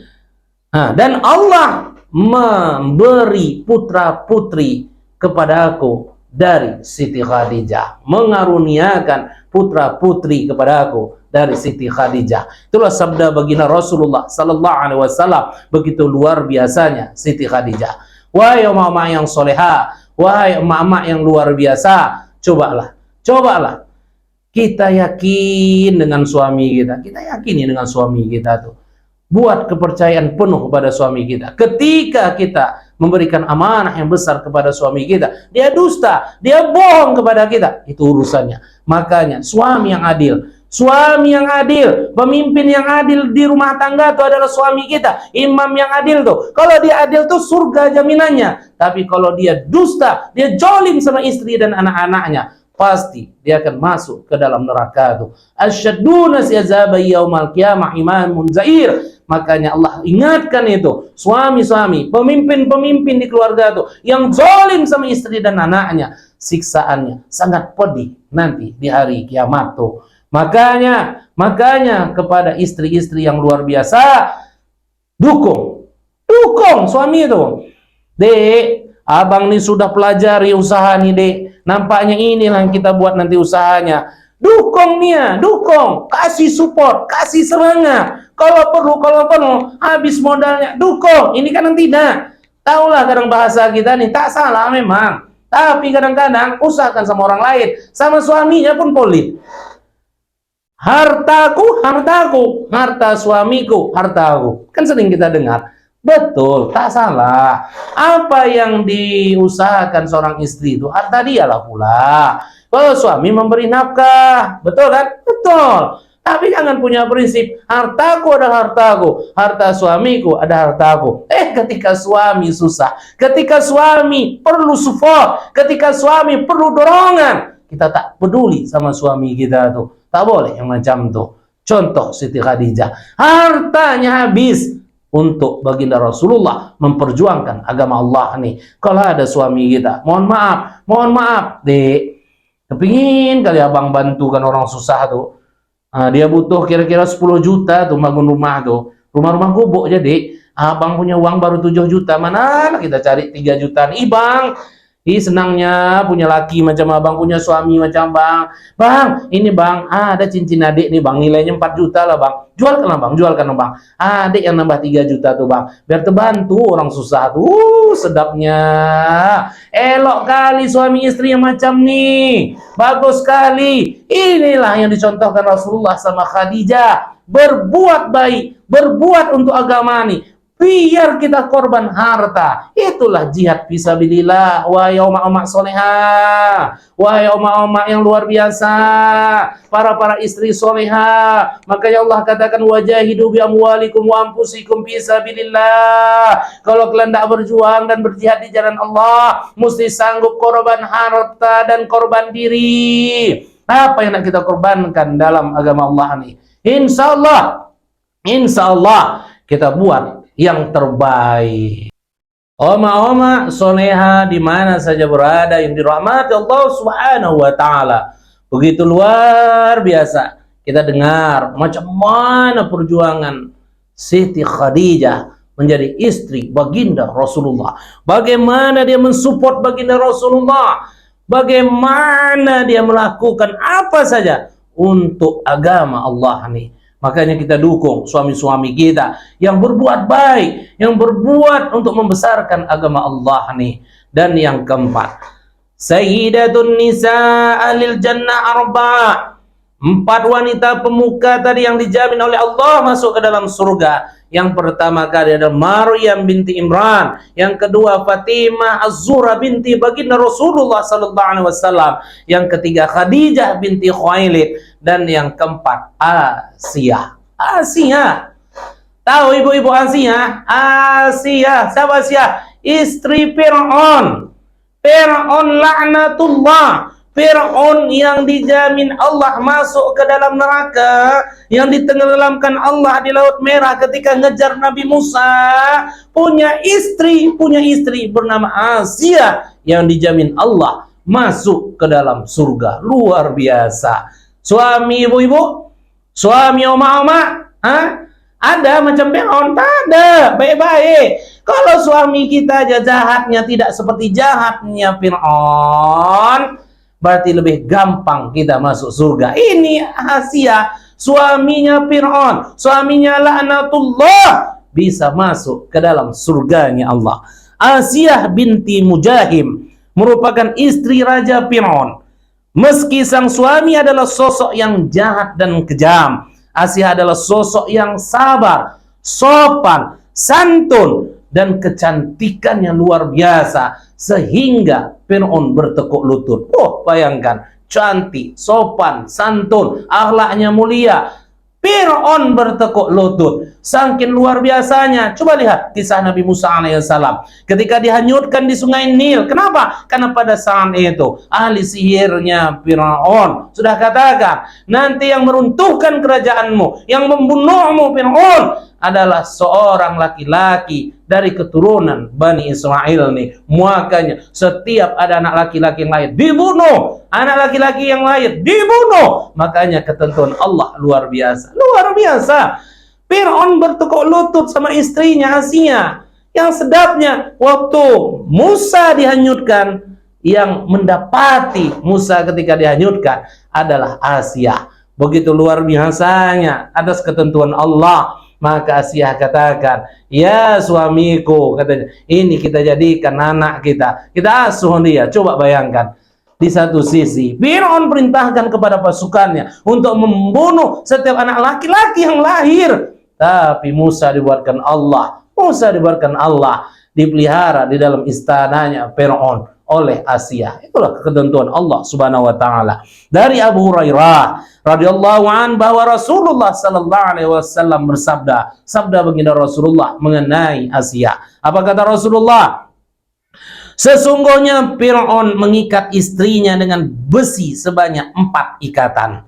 Dan Allah memberi putra-putri kepada aku dari Siti Khadijah, mengaruniakan putra-putri kepada aku dari Siti Khadijah. Itulah sabda baginda Rasulullah sallallahu alaihi wasallam. Begitu luar biasanya Siti Khadijah. Wahai emak-emak yang soleha, wahai emak-emak yang luar biasa, cobalah kita yakin dengan suami kita. Kita yakini dengan suami kita tuh. Buat kepercayaan penuh kepada suami kita. Ketika kita memberikan amanah yang besar kepada suami kita, dia dusta, dia bohong kepada kita, itu urusannya. Makanya suami yang adil, Suami yang adil, pemimpin yang adil di rumah tangga itu adalah suami kita. Imam yang adil tuh, kalau dia adil tuh surga jaminannya. Tapi kalau dia dusta, dia jolim sama istri dan anak-anaknya, pasti dia akan masuk ke dalam neraka tuh. Asyaduna azaba yaumal qiyamah imamun zair. Makanya Allah ingatkan itu, suami-suami, pemimpin-pemimpin di keluarga tuh yang jolim sama istri dan anaknya, siksaannya sangat pedih nanti di hari kiamat tuh. Makanya kepada istri-istri yang luar biasa, dukung suami itu. Dek, abang nih sudah pelajari usaha nih, Dek. Nampaknya inilah yang kita buat nanti usahanya. Dukung dia, dukung, kasih support, kasih semangat. Kalau perlu, habis modalnya, dukung. Ini kan tidak. Taulah kadang bahasa kita nih, tak salah memang. Tapi kadang-kadang usahakan sama orang lain, sama suaminya pun pelit. Hartaku, harta suamiku, hartaku. Kan sering kita dengar. Betul, tak salah. Apa yang diusahakan seorang istri itu, harta dialah pula. Kalau suami memberi nafkah, betul kan? Betul. Tapi jangan punya prinsip, hartaku adalah hartaku, harta suamiku ada hartaku. Ketika suami susah, ketika suami perlu support, ketika suami perlu dorongan, kita tak peduli sama suami kita tuh. Tak boleh yang macam tuh. Contoh Siti Khadijah, hartanya habis untuk baginda Rasulullah memperjuangkan agama Allah nih. Kalau ada suami kita, mohon maaf, Dek, kepingin kali abang bantukan orang susah tuh. Dia butuh kira-kira 10 juta tuh bangun rumah tuh. Rumah-rumah gubuk jadi. Abang punya uang baru 7 juta. Mana kita cari 3 juta nih, Bang? Senangnya punya laki macam abang, punya suami macam bang. Bang, ini bang, ada cincin adik nih bang, nilainya 4 juta lah bang. Jualkan bang. Adik yang nambah 3 juta tuh bang. Biar terbantu orang susah tuh, sedapnya. Elok kali suami istri yang macam nih. Bagus sekali. Inilah yang dicontohkan Rasulullah sama Khadijah. Berbuat baik, berbuat untuk agama nih. Biar kita korban harta. Itulah jihad fisabilillah. Wahai umat-umat soleha, wahai umat-umat yang luar biasa, para istri soleha. Makanya Allah katakan wajahidu bi amwalikum wa anfusikum fisabilillah. Kalau kalian tidak berjuang dan berjihad di jalan Allah, mesti sanggup korban harta dan korban diri. Apa yang nak kita korbankan dalam agama Allah nih? Insya Allah kita buat yang terbaik. Oma soneha di mana saja berada yang dirahmati Allah Subhanahu wa taala. Begitu luar biasa kita dengar macam mana perjuangan Siti Khadijah menjadi istri baginda Rasulullah. Bagaimana dia mensupport baginda Rasulullah. Bagaimana dia melakukan apa saja untuk agama Allah nih. Makanya kita dukung suami-suami kita yang berbuat baik, yang berbuat untuk membesarkan agama Allah nih. Dan yang keempat, Sayyidatun Nisa Ahlil Jannah Arba'ah. 4 wanita pemuka tadi yang dijamin oleh Allah masuk ke dalam surga. Yang pertama kali adalah Maryam binti Imran, yang kedua Fatimah Az-Zuhra binti baginda Rasulullah sallallahu alaihi wasallam, yang ketiga Khadijah binti Khuwailid, dan yang keempat Asia. Tahu ibu-ibu Asia? Siapa Asia? Istri Fir'aun. Fir'aun laknatullah. Fir'aun yang dijamin Allah masuk ke dalam neraka, yang ditenggelamkan Allah di Laut Merah ketika ngejar Nabi Musa, punya istri bernama Asia yang dijamin Allah masuk ke dalam surga. Luar biasa. Suami ibu-ibu, suami oma-oma, ada macam Fir'aun? Tak ada, baik-baik. Kalau suami kita aja jahatnya tidak seperti jahatnya Fir'aun, berarti lebih gampang kita masuk surga. Ini Asia, suaminya Fir'aun, suaminya laknatullah, bisa masuk ke dalam surganya Allah. Asia binti Mujahim merupakan istri Raja Fir'aun. Meski sang suami adalah sosok yang jahat dan kejam, Asia adalah sosok yang sabar, sopan, santun, dan kecantikannya luar biasa sehingga Fir'aun bertekuk lutut. Bayangkan cantik, sopan, santun, akhlaknya mulia. Fir'aun bertekuk lutut, saking luar biasanya. Coba lihat kisah Nabi Musa alaihissalam ketika dihanyutkan di sungai Nil. Kenapa? Karena pada saat itu ahli sihirnya Fir'aun sudah katakan, nanti yang meruntuhkan kerajaanmu, yang membunuhmu Fir'aun adalah seorang laki-laki dari keturunan Bani Israel nih. Makanya setiap ada anak laki-laki yang lahir dibunuh, anak laki-laki yang lahir dibunuh. Makanya ketentuan Allah luar biasa, luar biasa. Fir'aun bertekuk lutut sama istrinya Asia. Yang sedapnya waktu Musa dihanyutkan, yang mendapati Musa ketika dihanyutkan adalah Asia. Begitu luar biasanya atas ketentuan Allah. Maka Asia katakan, ya suamiku, katanya, ini kita jadikan anak kita asuh dia. Coba bayangkan, di satu sisi Fir'aun perintahkan kepada pasukannya untuk membunuh setiap anak laki-laki yang lahir, tapi Musa dibuatkan Allah dipelihara di dalam istananya Fir'aun oleh Asia. Itulah ketentuan Allah Subhanahu wa taala. Dari Abu Hurairah radhiyallahu an bahwa Rasulullah sallallahu alaihi wasallam bersabda, sabda baginda Rasulullah mengenai Asia. Apa kata Rasulullah? Sesungguhnya Fir'aun mengikat istrinya dengan besi sebanyak 4 ikatan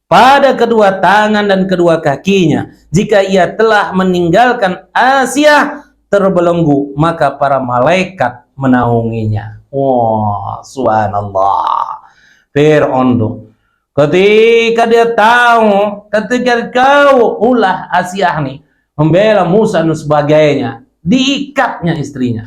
pada kedua tangan dan kedua kakinya. Jika ia telah meninggalkan Asia terbelenggu, maka para malaikat menaunginya. Wah, subhanallah. Fir'aun tuh ketika dia tahu, ketika kau ulah Asia nih membela Musa dan sebagainya, diikatnya istrinya,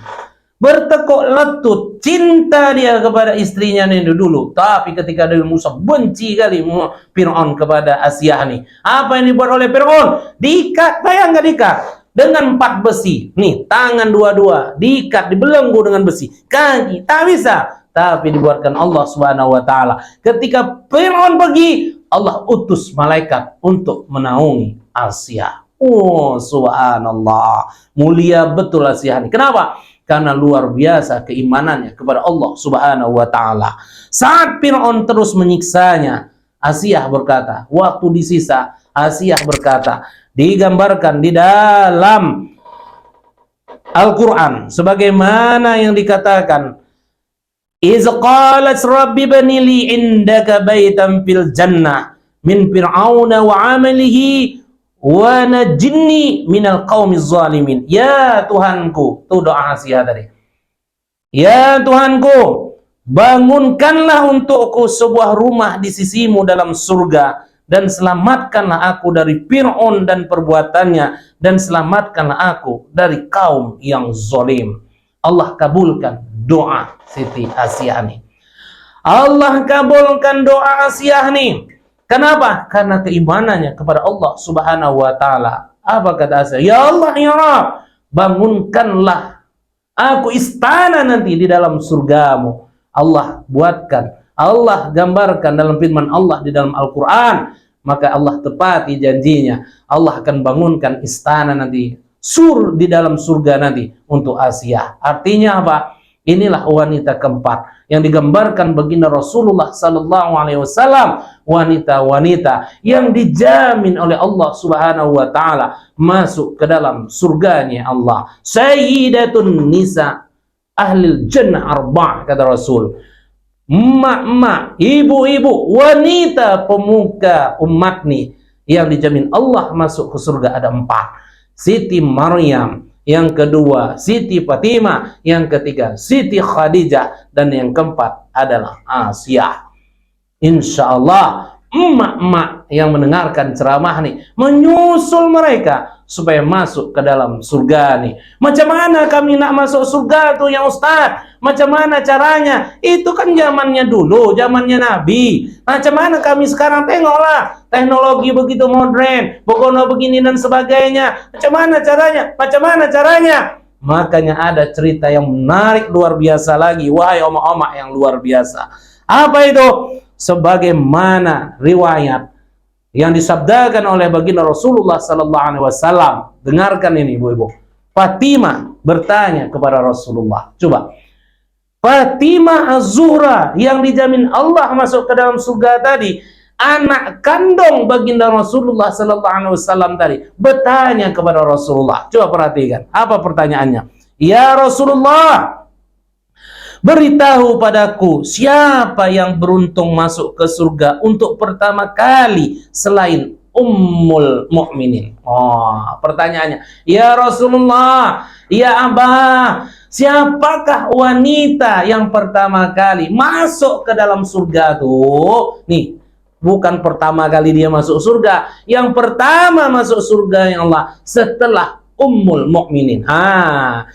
bertekuk lutut, cinta dia kepada istrinya nih dulu. Tapi ketika Nabi Musa benci kali Fir'aun kepada Asia nih, apa yang dibuat oleh Fir'aun? Diikat, bayangkan diikat dengan 4 besi. Nih, tangan dua-dua diikat, dibelenggu dengan besi. Kaki tak bisa, tapi dibuatkan Allah Subhanahu wa taala. Ketika Fir'aun pergi, Allah utus malaikat untuk menaungi Asia. Oh, subhanallah. Mulia betul Asia ini. Kenapa? Karena luar biasa keimanannya kepada Allah Subhanahu wa taala. Saat Fir'aun terus menyiksanya, Asia berkata, waktu disisa, Asia berkata, digambarkan di dalam Al-Quran sebagaimana yang dikatakan, iz qalat rabbi bani li indaka baitan fil jannah min fir'auna wa amalihi wa najini minal qaumiz zalimin. Ya Tuhanku, itu doa Asia tadi. Ya Tuhanku, bangunkanlah untukku sebuah rumah di sisimu dalam surga, dan selamatkanlah aku dari Fir'aun dan perbuatannya, dan selamatkanlah aku dari kaum yang zalim. Allah kabulkan doa Siti Asia nih. Allah kabulkan doa Asia nih. Kenapa? Karena keimanannya kepada Allah Subhanahu wa taala. Apa kata Asia? Ya Allah, ya Rabb, bangunkanlah aku istana nanti di dalam surgamu. Allah buatkan, Allah gambarkan dalam firman Allah di dalam Al-Quran, maka Allah tepati janjinya. Allah akan bangunkan istana nanti, di dalam surga nanti untuk Asia. Artinya apa? Inilah wanita keempat yang digambarkan baginda Rasulullah sallallahu alaihi wasallam, wanita-wanita yang dijamin oleh Allah Subhanahu wa taala masuk ke dalam surganya Allah. Sayyidatun nisa ahlil jannah arba', kata Rasul. Emak-emak, ibu-ibu, wanita pemuka umat nih yang dijamin Allah masuk ke surga ada 4. Siti Maryam, yang kedua Siti Fatimah, yang ketiga Siti Khadijah, dan yang keempat adalah Asia. Insya Allah emak-emak yang mendengarkan ceramah nih menyusul mereka supaya masuk ke dalam surga nih. Macam mana kami nak masuk surga tuh ya Ustaz? Macam mana caranya? Itu kan zamannya dulu, zamannya Nabi. Macam mana kami sekarang? Tengoklah, teknologi begitu modern, pokoknya begini dan sebagainya. Macam mana caranya? Macam mana caranya? Makanya ada cerita yang menarik luar biasa lagi, wahai omak-omak yang luar biasa. Apa itu? Sebagaimana riwayat yang disabdakan oleh baginda Rasulullah sallallahu alaihi wasallam. Dengarkan ini ibu-ibu. Fatimah bertanya kepada Rasulullah. Coba. Fatimah Az-Zuhra yang dijamin Allah masuk ke dalam surga tadi, anak kandung baginda Rasulullah sallallahu alaihi wasallam tadi, bertanya kepada Rasulullah. Coba perhatikan, apa pertanyaannya? Ya Rasulullah, beritahu padaku siapa yang beruntung masuk ke surga untuk pertama kali selain Ummul Mukminin. Oh, pertanyaannya, ya Rasulullah, ya Abah, siapakah wanita yang pertama kali masuk ke dalam surga tuh? Nih, bukan pertama kali dia masuk surga, yang pertama masuk surga yang Allah setelah Ummul Mukminin.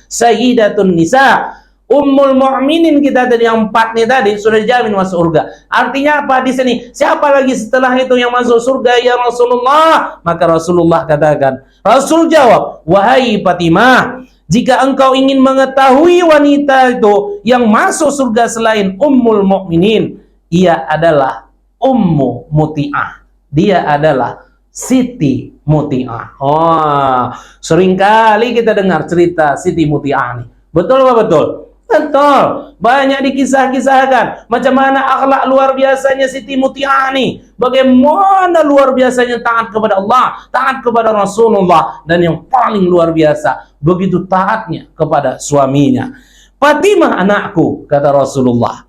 Sayyidatun Nisa, Ummul Mukminin kita tadi yang 4 nih tadi sudah dijamin masuk surga. Artinya apa di sini? Siapa lagi setelah itu yang masuk surga ya Rasulullah? Maka Rasulullah katakan, Rasul jawab, wahai Fatimah, jika engkau ingin mengetahui wanita itu yang masuk surga selain Ummul Mukminin, ia adalah Ummu Muti'ah. Dia adalah Siti Muti'ah. Oh, seringkali kita dengar cerita Siti Muti'ah nih. Betul apa betul? Betul, banyak dikisah-kisahkan macam mana akhlak luar biasanya Siti Muti'ah nih, bagaimana luar biasanya taat kepada Allah, taat kepada Rasulullah, dan yang paling luar biasa, begitu taatnya kepada suaminya. Fatimah anakku, kata Rasulullah,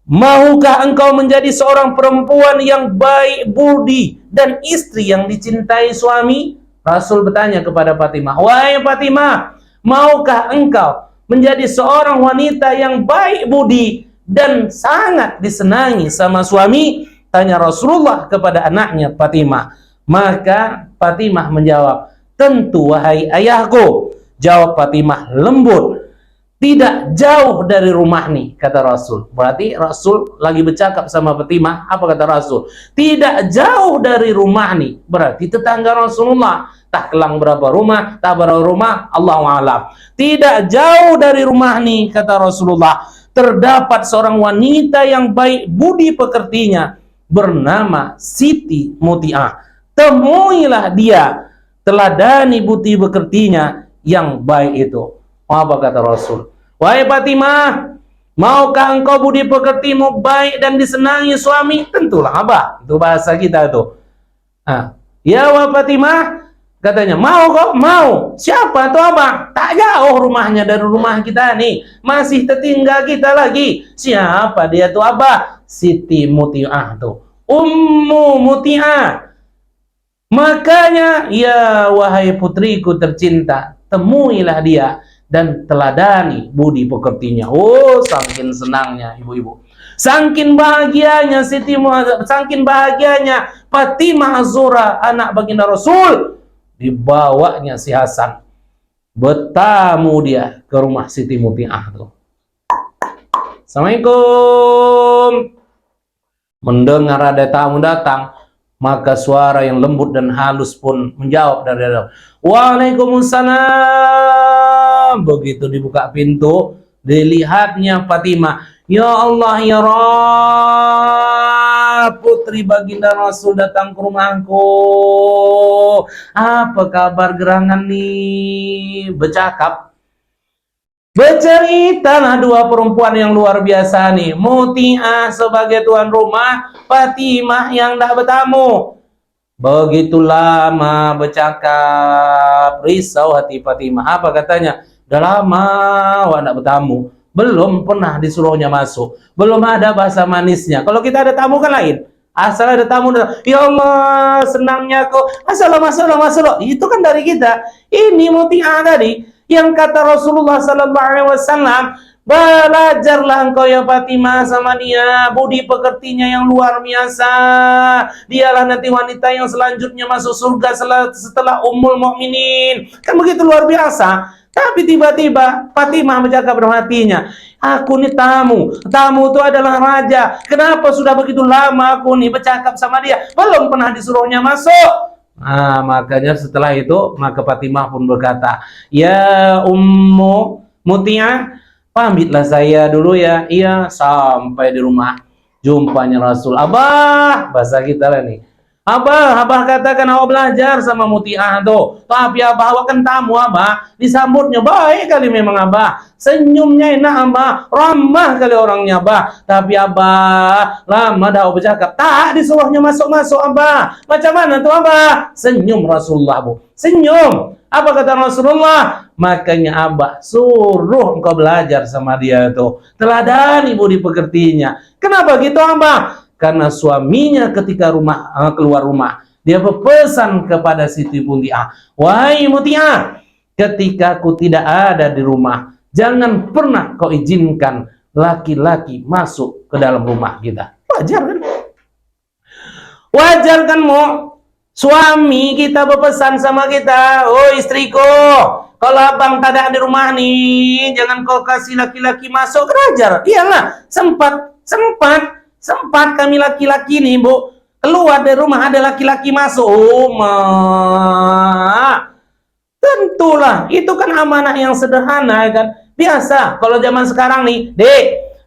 maukah engkau menjadi seorang perempuan yang baik budi dan istri yang dicintai suami? Rasul bertanya kepada Fatimah, wahai Fatimah, maukah engkau menjadi seorang wanita yang baik budi dan sangat disenangi sama suami? Tanya Rasulullah kepada anaknya Fatimah. Maka Fatimah menjawab, tentu wahai ayahku. Jawab Fatimah lembut, tidak jauh dari rumah nih, kata Rasul. Berarti Rasul lagi bercakap sama Fatimah. Apa kata Rasul? Tidak jauh dari rumah nih, berarti tetangga Rasulullah. Tak kelang berapa rumah, tak berapa rumah, Allahu a'lam. Tidak jauh dari rumah nih, kata Rasulullah, terdapat seorang wanita yang baik budi pekertinya, bernama Siti Muti'ah. Temuilah dia, teladani budi pekertinya yang baik itu. Apa kata Rasul? Wahai Fatimah, maukah engkau budi pekertimu baik dan disenangi suami? Tentulah Abah, itu bahasa kita itu. Ya wahai Fatimah, katanya, mau kok? Mau. Siapa tuh Abang? Tak jauh rumahnya dari rumah kita nih. Masih tertinggal kita lagi. Siapa dia tuh Abah? Siti Muti'ah tuh. Ummu Muti'ah. Makanya, ya wahai putriku tercinta, temuilah dia dan teladani budi pekertinya. Oh, saking senangnya ibu-ibu. Saking bahagianya saking bahagianya Fatimah Az-Zuhra, anak baginda Rasul. Dibawanya si Hasan, bertamu dia ke rumah Siti Muti'ah tuh. Assalamualaikum. Mendengar ada tamu datang, maka suara yang lembut dan halus pun menjawab dari dalam. Waalaikumsalam. Begitu dibuka pintu, dilihatnya Fatimah. Ya Allah, ya Rabb, putri baginda Rasul datang ke rumahku. Apa kabar gerangan nih? Bercakap. Berceritalah dua perempuan yang luar biasa nih. Muti'ah sebagai tuan rumah, Fatimah yang dah bertamu. Begitu lama bercakap, risau hati Fatimah. Apa katanya? Udah lama wak nak bertamu, belum pernah disuruhnya masuk, belum ada bahasa manisnya. Kalau kita ada tamu kan lain. Asal ada tamu, ya Allah senangnya kok, masalah. Itu kan dari kita. Ini Muti'ah tadi yang kata Rasulullah sallallahu alaihi wasallam, belajarlah engkau ya Fatimah sama dia, budi pekertinya yang luar biasa. Dialah nanti wanita yang selanjutnya masuk surga setelah Ummul Mukminin. Kan begitu luar biasa. Tapi tiba-tiba Fatimah bercakap dalam hatinya, aku nih tamu itu adalah raja. Kenapa sudah begitu lama aku nih bercakap sama dia, belum pernah disuruhnya masuk. Makanya setelah itu, maka Fatimah pun berkata, ya Ummu Muti'ah, pamitlah saya dulu ya. Iya, sampai di rumah jumpanya Rasul. Abah, bahasa kita lah nih. Abah katakan awak belajar sama Mutiah tuh. Tapi Abah awak kan tamu Abah, disambutnya baik kali memang Abah. Senyumnya enak Abah, ramah kali orangnya Abah. Tapi Abah lama dah bercakap, tak disuruhnya masuk-masuk Abah. Macam mana tuh Abah? Senyum Rasulullah Bu. Senyum. Apa kata Rasulullah? Makanya Abah suruh engkau belajar sama dia tuh. Teladani budi pekertinya. Kenapa gitu Abah? Karena suaminya ketika keluar rumah, dia berpesan kepada Siti Mutiah, wahai Mutiah, ketika aku tidak ada di rumah, jangan pernah kau izinkan laki-laki masuk ke dalam rumah kita. Wajar kan? Wajar kan Mo? Suami kita berpesan sama kita, oh istriku, kalau abang tak ada di rumah nih, jangan kau kasih laki-laki masuk. Wajar, iyalah, sempat kami laki-laki nih Bu keluar dari rumah ada laki-laki masuk. Oh tentulah itu kan amanah yang sederhana kan. Biasa kalau zaman sekarang nih, Dek,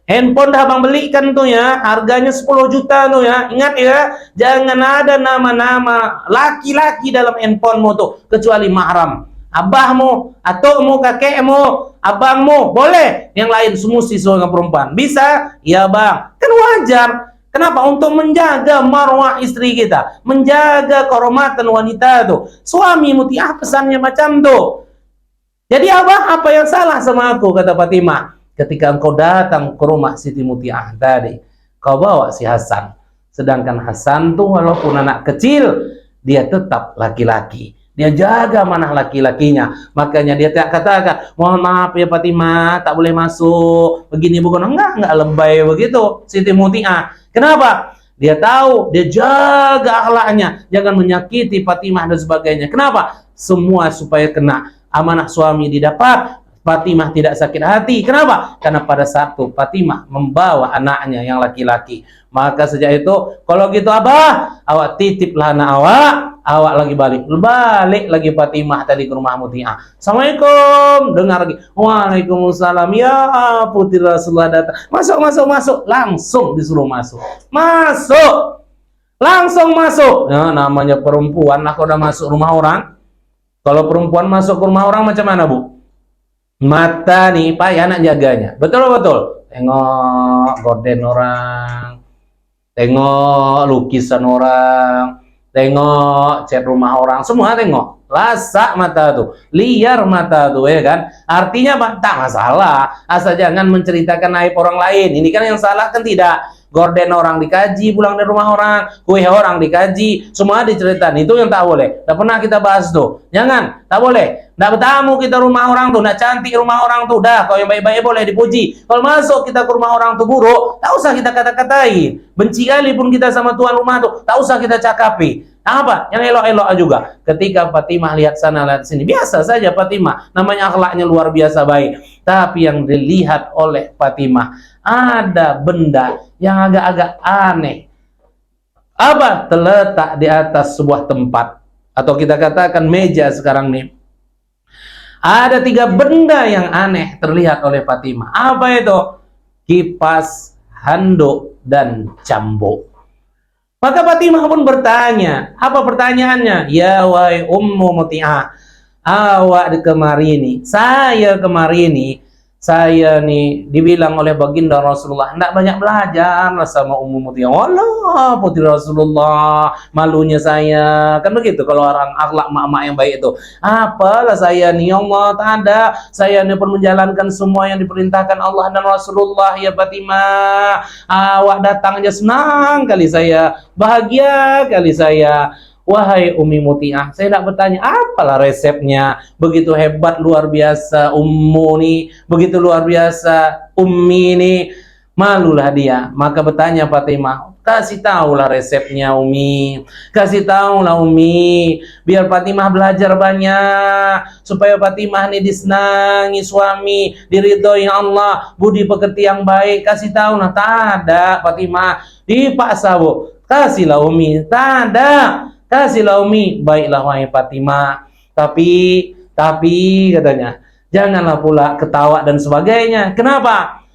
handphone dah abang belikan tuh ya, harganya 10 juta tuh ya. Ingat ya, jangan ada nama-nama laki-laki dalam handphonemu tuh kecuali mahram. Abahmu, atukmu, kakekmu, abangmu, boleh. Yang lain semua seorang perempuan. Bisa? Ya bang. Kan wajar. Kenapa? Untuk menjaga marwah istri kita. Menjaga kehormatan wanita tuh. Suami Mutiah pesannya macam tuh. Jadi abah, apa yang salah sama aku? Kata Fatimah. Ketika engkau datang ke rumah Siti Mutiah tadi, kau bawa si Hasan. Sedangkan Hasan tuh walaupun anak kecil, dia tetap laki-laki. Dia jaga manah laki-lakinya. Makanya dia tak katakan, mohon maaf ya Fatimah, tak boleh masuk. Begini bukan, enggak lebay begitu Siti Mutiah. Kenapa? Dia tahu, dia jaga akhlaknya, jangan menyakiti Fatimah dan sebagainya. Kenapa? Semua supaya kena amanah suami didapat, Fatimah tidak sakit hati. Kenapa? Karena pada saat itu Fatimah membawa anaknya yang laki-laki. Maka sejak itu, kalau gitu abah, awak titiplah anak awak lagi balik lagi Fatimah tadi ke rumah Mutiah. Assalamualaikum, dengar lagi. Waalaikumsalam, ya putri Rasulullah datang. Masuk. Langsung disuruh masuk. Langsung masuk. Ya, namanya perempuan, aku udah masuk rumah orang. Kalau perempuan masuk ke rumah orang macam mana Bu? Mata nih payah anak jaganya. Betul. Tengok gorden orang, tengok lukisan orang, tengok cat rumah orang, semua tengok. Lasak mata tuh, liar mata tuh ya kan. Artinya tak masalah, asal jangan menceritakan aib orang lain. Ini kan yang salah kan tidak. Gorden orang dikaji, pulang dari rumah orang, kue orang dikaji, semua diceritain. Itu yang tak boleh. Tak pernah kita bahas tuh. Jangan, tak boleh. Nggak bertamu kita rumah orang tuh, nggak cantik rumah orang tuh. Dah, kalau yang baik-baik boleh dipuji. Kalau masuk kita ke rumah orang tuh buruk, tak usah kita kata-katain. Benci kali pun kita sama tuan rumah tuh, tak usah kita cakapi. Nah, apa? Yang elok-elok juga. Ketika Fatimah lihat sana, lihat sini, biasa saja Fatimah. Namanya akhlaknya luar biasa baik. Tapi yang dilihat oleh Fatimah, ada benda yang agak-agak aneh. Apa? Terletak di atas sebuah tempat. Atau kita katakan meja sekarang nih. Ada 3 benda yang aneh terlihat oleh Fatimah. Apa itu? Kipas, handuk, dan cambuk. Maka Fatimah pun bertanya. Apa pertanyaannya? Ya wahai Ummu Mutiah, awak kemari nih, saya nih dibilang oleh baginda Rasulullah tidak banyak belajar sama Ummu Mutiah. Walah putri Rasulullah, malunya saya. Kan begitu kalau orang akhlak mak-mak yang baik itu. Apalah saya nih, Allah tak ada. Saya ini pun menjalankan semua yang diperintahkan Allah dan Rasulullah ya Fatimah. Awak datang aja senang kali saya, bahagia kali saya. Wahai Ummi Mutiah, saya tidak bertanya apalah resepnya, begitu hebat luar biasa Ummu nih, begitu luar biasa Ummi nih, malulah dia. Maka bertanya Fatimah, kasih tahulah resepnya Umi, kasih tahulah Umi, biar Fatimah belajar banyak, supaya Fatimah nih disenangi suami, diridhoi Allah, budi pekerti yang baik. Kasih tahulah. Tak ada Fatimah, dipaksa Bu, kasihlah Umi. Tak ada, kasihlah Umi. Baiklah wahai Fatimah, tapi katanya janganlah pula ketawa dan sebagainya. Kenapa?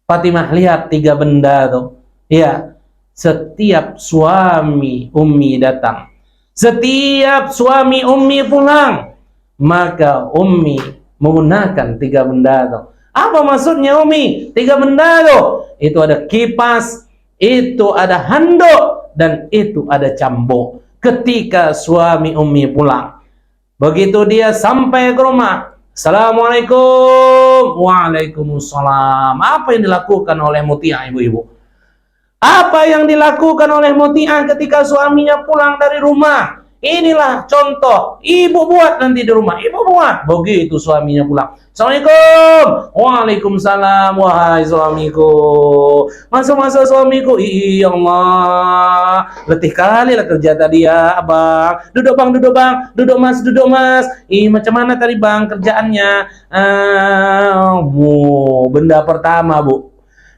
Fatimah lihat 3 benda tuh. Iya, setiap suami Ummi datang, setiap suami Ummi pulang, maka Ummi menggunakan 3 benda itu. Apa maksudnya Ummi? 3 benda itu. Itu ada kipas, itu ada handuk, dan itu ada cambuk. Ketika suami Ummi pulang, begitu dia sampai ke rumah, Assalamualaikum. Waalaikumsalam. Apa yang dilakukan oleh Muti'ah, ibu-ibu? Apa yang dilakukan oleh Muti'ah ketika suaminya pulang dari rumah? Inilah contoh. Ibu buat nanti di rumah. Ibu buat. Begitu suaminya pulang, Assalamualaikum. Waalaikumsalam. Wahai suamiku. Masuk-masuk suamiku. Iya Allah. Letih kali lah kerja tadi ya, abang. Duduk bang, duduk bang. Duduk mas, duduk mas. Macam mana tadi bang kerjaannya? Benda pertama, Bu.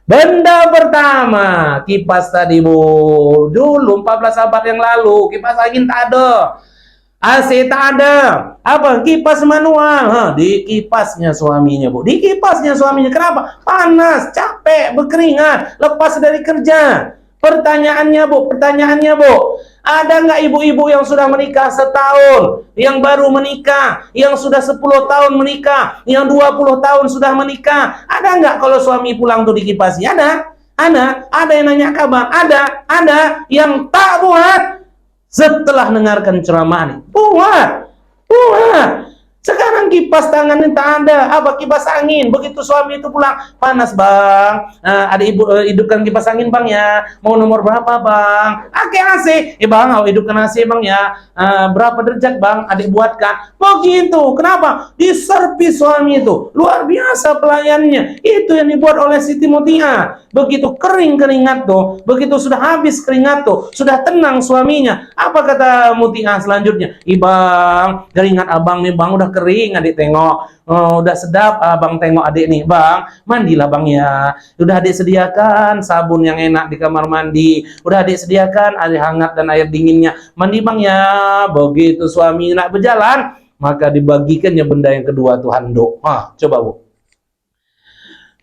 Benda pertama, kipas tadi, Bu. Dulu 14 abad yang lalu, kipas angin tak ada. AC tak ada. Apa? Kipas manual. Di kipasnya suaminya, Bu. Di kipasnya suaminya. Kenapa? Panas, capek, berkeringat, lepas dari kerja. Pertanyaannya, Bu. Ada nggak ibu-ibu yang sudah menikah setahun, yang baru menikah, yang sudah 10 tahun menikah, yang 20 tahun sudah menikah? Ada nggak kalau suami pulang tuh dikipasi? Ada yang nanya kabar? Ada yang tak buat. Setelah dengarkan ceramah nih, buat. Sekarang kipas tangan ini tak ada. Apa? Kipas angin. Begitu suami itu pulang, panas bang, ada ibu hidupkan kipas angin bang ya. Mau nomor berapa bang? Oke AC. Bang, mau hidupkan AC bang ya. Berapa derajat bang? Adik buatkan. Begitu. Kenapa? Diservis suami itu. Luar biasa pelayannya. Itu yang dibuat oleh Siti Muti'ah. Begitu kering keringat tuh, begitu sudah habis keringat tuh, sudah tenang suaminya. Apa kata Muti'ah selanjutnya? Bang, keringat abang nih bang udah kering, adik tengok. Udah sedap abang tengok adik nih bang, mandilah bang ya. Udah adik sediakan sabun yang enak di kamar mandi, udah adik sediakan air hangat dan air dinginnya, mandi bang ya. Begitu suami nak berjalan, maka dibagikannya benda yang kedua tuh handuk. Coba Bu,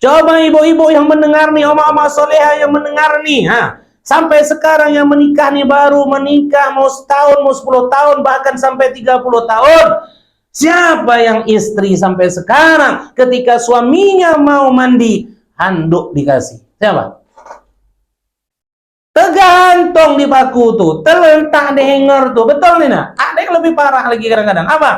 coba ibu-ibu yang mendengar nih, oma-oma soleha yang mendengar nih, sampai sekarang yang menikah nih, baru menikah mau setahun, mau 10 tahun, bahkan sampai 30 tahun. Siapa yang istri sampai sekarang ketika suaminya mau mandi, handuk dikasih? Siapa? Tergantung di baku tuh, terletak di hanger tuh, betul nih nak? Ada yang lebih parah lagi kadang-kadang. Apa?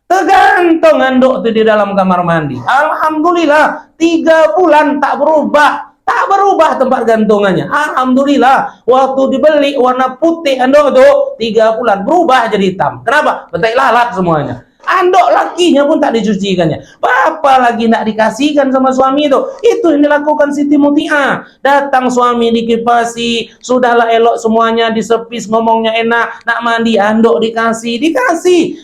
Tergantung handuk tuh di dalam kamar mandi. Alhamdulillah 3 bulan tak berubah tempat gantungannya. Alhamdulillah, waktu dibeli warna putih handuk tuh 3 bulan berubah jadi hitam. Kenapa? Betai lalat semuanya. Andok lakinya pun tak dicucikannya. Apa lagi nak dikasihkan sama suami itu? Itu yang dilakukan Siti Muti'ah. Datang suami dikipasi, sudahlah elok semuanya, disepis, ngomongnya enak, nak mandi andok dikasih.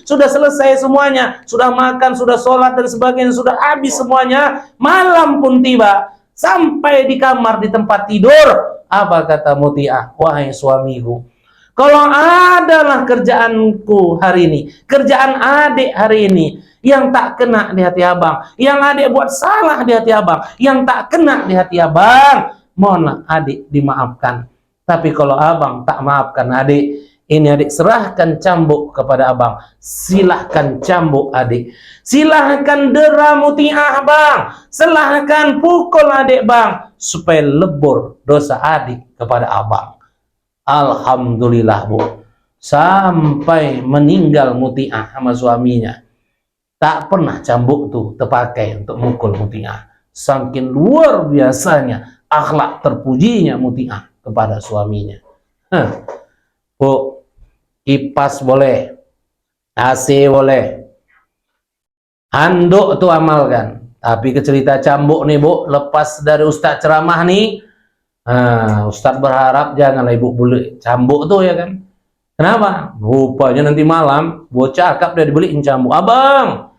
Sudah selesai semuanya, sudah makan, sudah sholat dan sebagainya, sudah habis semuanya. Malam pun tiba, sampai di kamar di tempat tidur. Apa kata Muti'ah? Wahai suamiku, kalau adalah kerjaanku hari ini, kerjaan adik hari ini, yang tak kena di hati abang, yang adik buat salah di hati abang, yang tak kena di hati abang, mohonlah adik dimaafkan. Tapi kalau abang tak maafkan adik, ini adik serahkan cambuk kepada abang. Silahkan cambuk adik. Silahkan dera Muti'ah bang. Silahkan pukul adik bang, supaya lebur dosa adik kepada abang. Alhamdulillah Bu, sampai meninggal Muti'ah sama suaminya, tak pernah cambuk tuh terpakai untuk mukul Muti'ah. Saking luar biasanya akhlak terpujinya Muti'ah kepada suaminya. Bu, kipas boleh, AC boleh, handuk tuh amalkan. Tapi ke cerita cambuk nih Bu, lepas dari Ustadz ceramah nih, Ustadz berharap janganlah ibu beli cambuk tuh ya kan. Kenapa? Rupanya nanti malam bocah cakap dia dibeliin cambuk. Abang,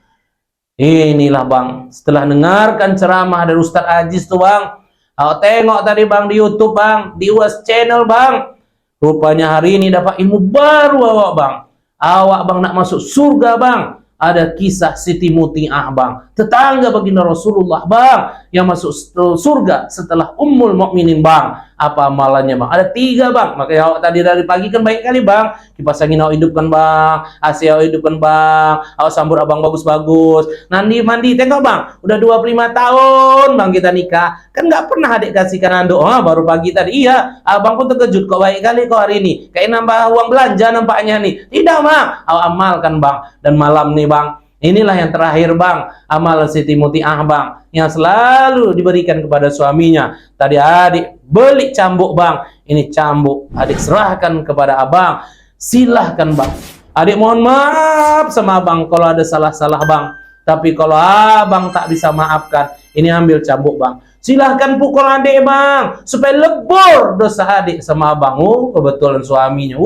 inilah bang, setelah dengarkan ceramah dari Ustadz Aziz tuh bang, aku tengok tadi bang di YouTube bang, di UAS channel bang, rupanya hari ini dapat ilmu baru awak bang. Awak bang nak masuk surga bang. Ada kisah Siti Muti'ah bang, tetangga baginda Rasulullah bang, yang masuk surga setelah Ummul Mukminin bang. Apa amalannya bang? Ada 3 bang. Makanya awak tadi dari pagi kan baik kali bang. Kipas angin awak hidupkan bang, AC awak hidupkan bang, awak sambut abang bagus-bagus. Nanti mandi, tengok bang, udah 25 tahun bang kita nikah. Kan nggak pernah adik kasihkan anduk. Baru pagi tadi. Iya, abang pun terkejut kok baik kali kok hari ini. Kayak nambah uang belanja nampaknya nih. Tidak bang, awak amalkan bang. Dan malam nih bang, inilah yang terakhir bang, amal Siti Muti'ah bang, yang selalu diberikan kepada suaminya. Tadi adik beli cambuk bang, ini cambuk adik serahkan kepada abang. Silahkan bang, adik mohon maaf sama abang kalau ada salah-salah bang. Tapi kalau abang tak bisa maafkan, ini ambil cambuk bang. Silahkan pukul adik bang, supaya lebur dosa adik sama abang. Kebetulan suaminya.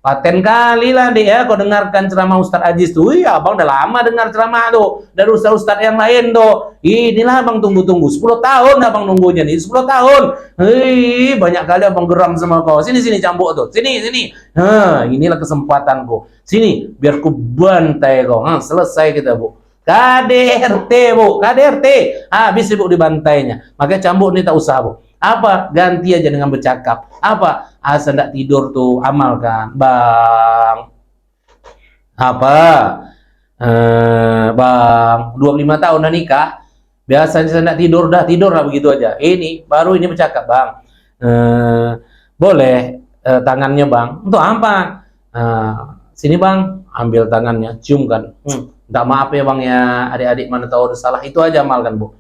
Paten kali lah dek ya, kau dengarkan ceramah Ustadz Aziz tuh. Iya, abang udah lama dengar ceramah tuh dari ustadz-ustadz yang lain tuh. Inilah abang tunggu-tunggu 10 tahun abang nunggunya nih, 10 tahun. Banyak kali abang geram sama kau. Sini cambuk tuh. Sini. Inilah kesempatanku. Sini, biar ku bantai kau. Selesai kita, Bu. KDRT, Bu. KDRT. Habis ibu dibantainya. Makanya cambuk ini tak usah, Bu. Apa? Ganti aja dengan bercakap. Apa? Asal tidak tidur tuh amalkan bang. Apa? Bang 25 tahun dah nikah, biasanya saya tidak tidur, dah tidur lah begitu aja. Ini baru ini bercakap bang. Boleh tangannya bang. Untuk apa? Sini bang, ambil tangannya, ciumkan. Tak maaf ya bang ya, adik-adik mana tahu ada salah. Itu aja amalkan bu.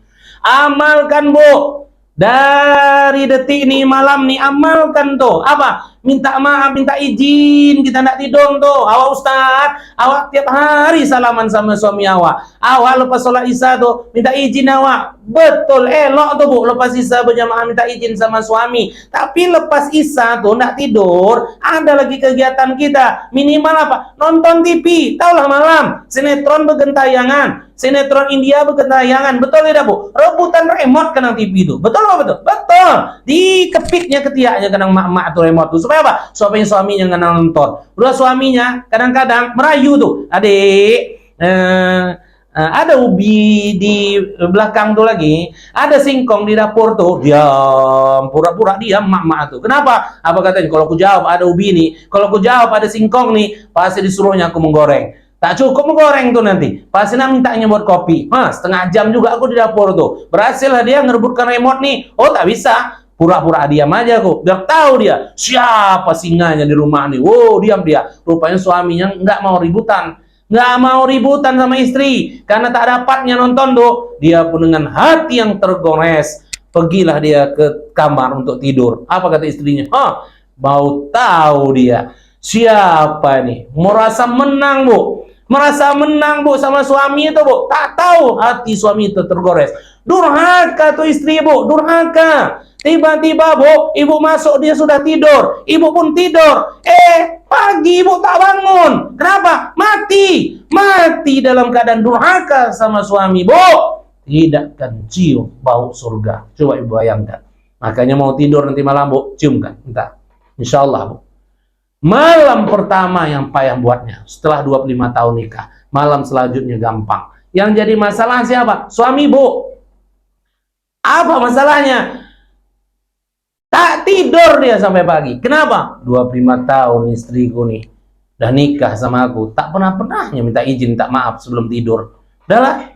Amalkan bu. Dari detik ini malam nih amalkan tuh. Apa? Minta maaf, minta izin. Kita nak tidur tuh. Awak Ustaz, awak tiap hari salaman sama suami awak. Awak lepas sholat isya tuh minta izin awak. Betul, elok tuh bu. Lepas isya berjamaah minta izin sama suami. Tapi lepas isya tuh nak tidur, ada lagi kegiatan kita. Minimal apa? Nonton TV. Taulah malam sinetron bergentayangan. Sinetron India bergentayangan, betul tidak bu? Rebutan remote kenang TV itu, betul apa betul? Betul. Dikepitnya ketiaknya kenang mak-mak tuh remote tuh, supaya apa? Supaya suaminya kenang nonton. Udah suaminya kadang-kadang merayu tuh, adik. Ada ubi di belakang tuh lagi, ada singkong di dapur tuh, diam, pura-pura diam mak-mak tuh. Kenapa? Apa katanya? Kalau aku jawab ada ubi nih, kalau aku jawab ada singkong nih, pasti disuruhnya aku menggoreng. Tak cukup menggoreng tuh nanti. Pasti nak mintanya buat kopi. Setengah jam juga aku di dapur tuh. Berhasil lah dia ngerebutkan remote nih. Oh tak bisa. Pura-pura diam aja aku. Biar tahu dia siapa singanya di rumah nih. Diam dia. Rupanya suaminya nggak mau ributan. Nggak mau ributan sama istri. Karena tak dapatnya nonton tuh. Dia pun dengan hati yang tergores. Pergilah dia ke kamar untuk tidur. Apa kata istrinya? Mau tahu dia. Siapa nih? Merasa menang bu. Merasa menang bu sama suami itu bu. Tak tahu hati suami itu tergores. Durhaka tuh istri bu. Durhaka. Tiba-tiba bu, ibu masuk dia sudah tidur. Ibu pun tidur. Pagi ibu tak bangun. Kenapa? Mati. Mati dalam keadaan durhaka sama suami bu. Tidak akan cium bau surga. Coba ibu bayangkan. Makanya mau tidur nanti malam bu, ciumkan. Entah. Insya Allah bu. Malam pertama yang payah buatnya setelah 25 tahun nikah. Malam selanjutnya gampang. Yang jadi masalah siapa? Suami bu. Apa masalahnya? Tak tidur dia sampai pagi. Kenapa? 25 tahun istriku nih udah nikah sama aku, tak pernah-pernahnya minta izin, tak maaf sebelum tidur. Udahlah,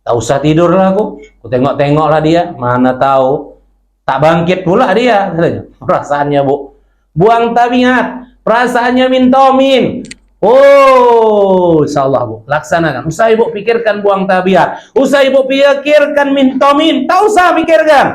tak usah tidur lah aku. Aku tengok-tengok lah dia, mana tahu tak bangkit pula dia. Perasaannya bu, buang tabiat. Perasaannya mintomin. Insyaallah bu, laksanakan. Usah ibu pikirkan buang tabiat. Usah ibu pikirkan mintomin. Tak usah pikirkan.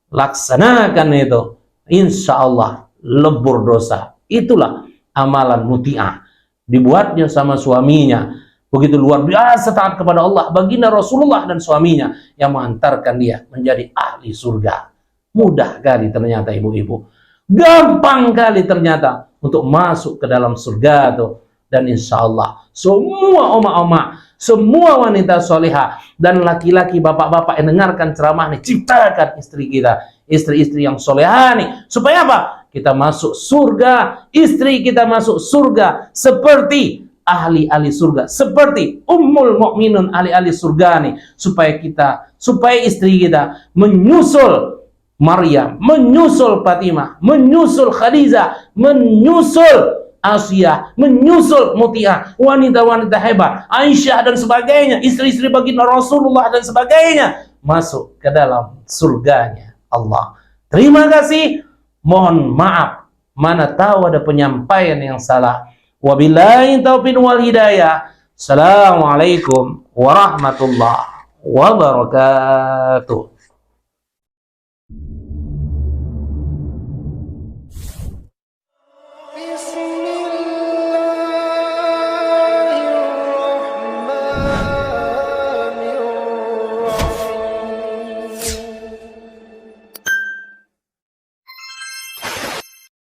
Laksanakan itu. Insyaallah lebur dosa. Itulah amalan muti'ah. Dibuatnya sama suaminya. Begitu luar biasa taat kepada Allah. Baginda Rasulullah dan suaminya yang mengantarkan dia menjadi ahli surga. Mudah kali ternyata ibu-ibu. Gampang kali ternyata untuk masuk ke dalam surga tuh. Dan insya Allah semua oma-oma, semua wanita solehah dan laki-laki, bapak-bapak yang dengarkan ceramah nih, ciptakan istri kita, istri-istri yang solehah nih, supaya apa? Kita masuk surga, istri kita masuk surga seperti ahli-ahli surga, seperti Ummul Mukminun ahli-ahli surga nih, supaya istri kita menyusul Maryam, menyusul Fatimah, menyusul Khadijah, menyusul Asia, menyusul Mutia, wanita-wanita hebat, Aisyah dan sebagainya, istri-istri baginda Rasulullah dan sebagainya, masuk ke dalam surganya Allah. Terima kasih, mohon maaf mana tahu ada penyampaian yang salah. Wabillahi taufiq wal hidayah. Assalamualaikum warahmatullahi wabarakatuh.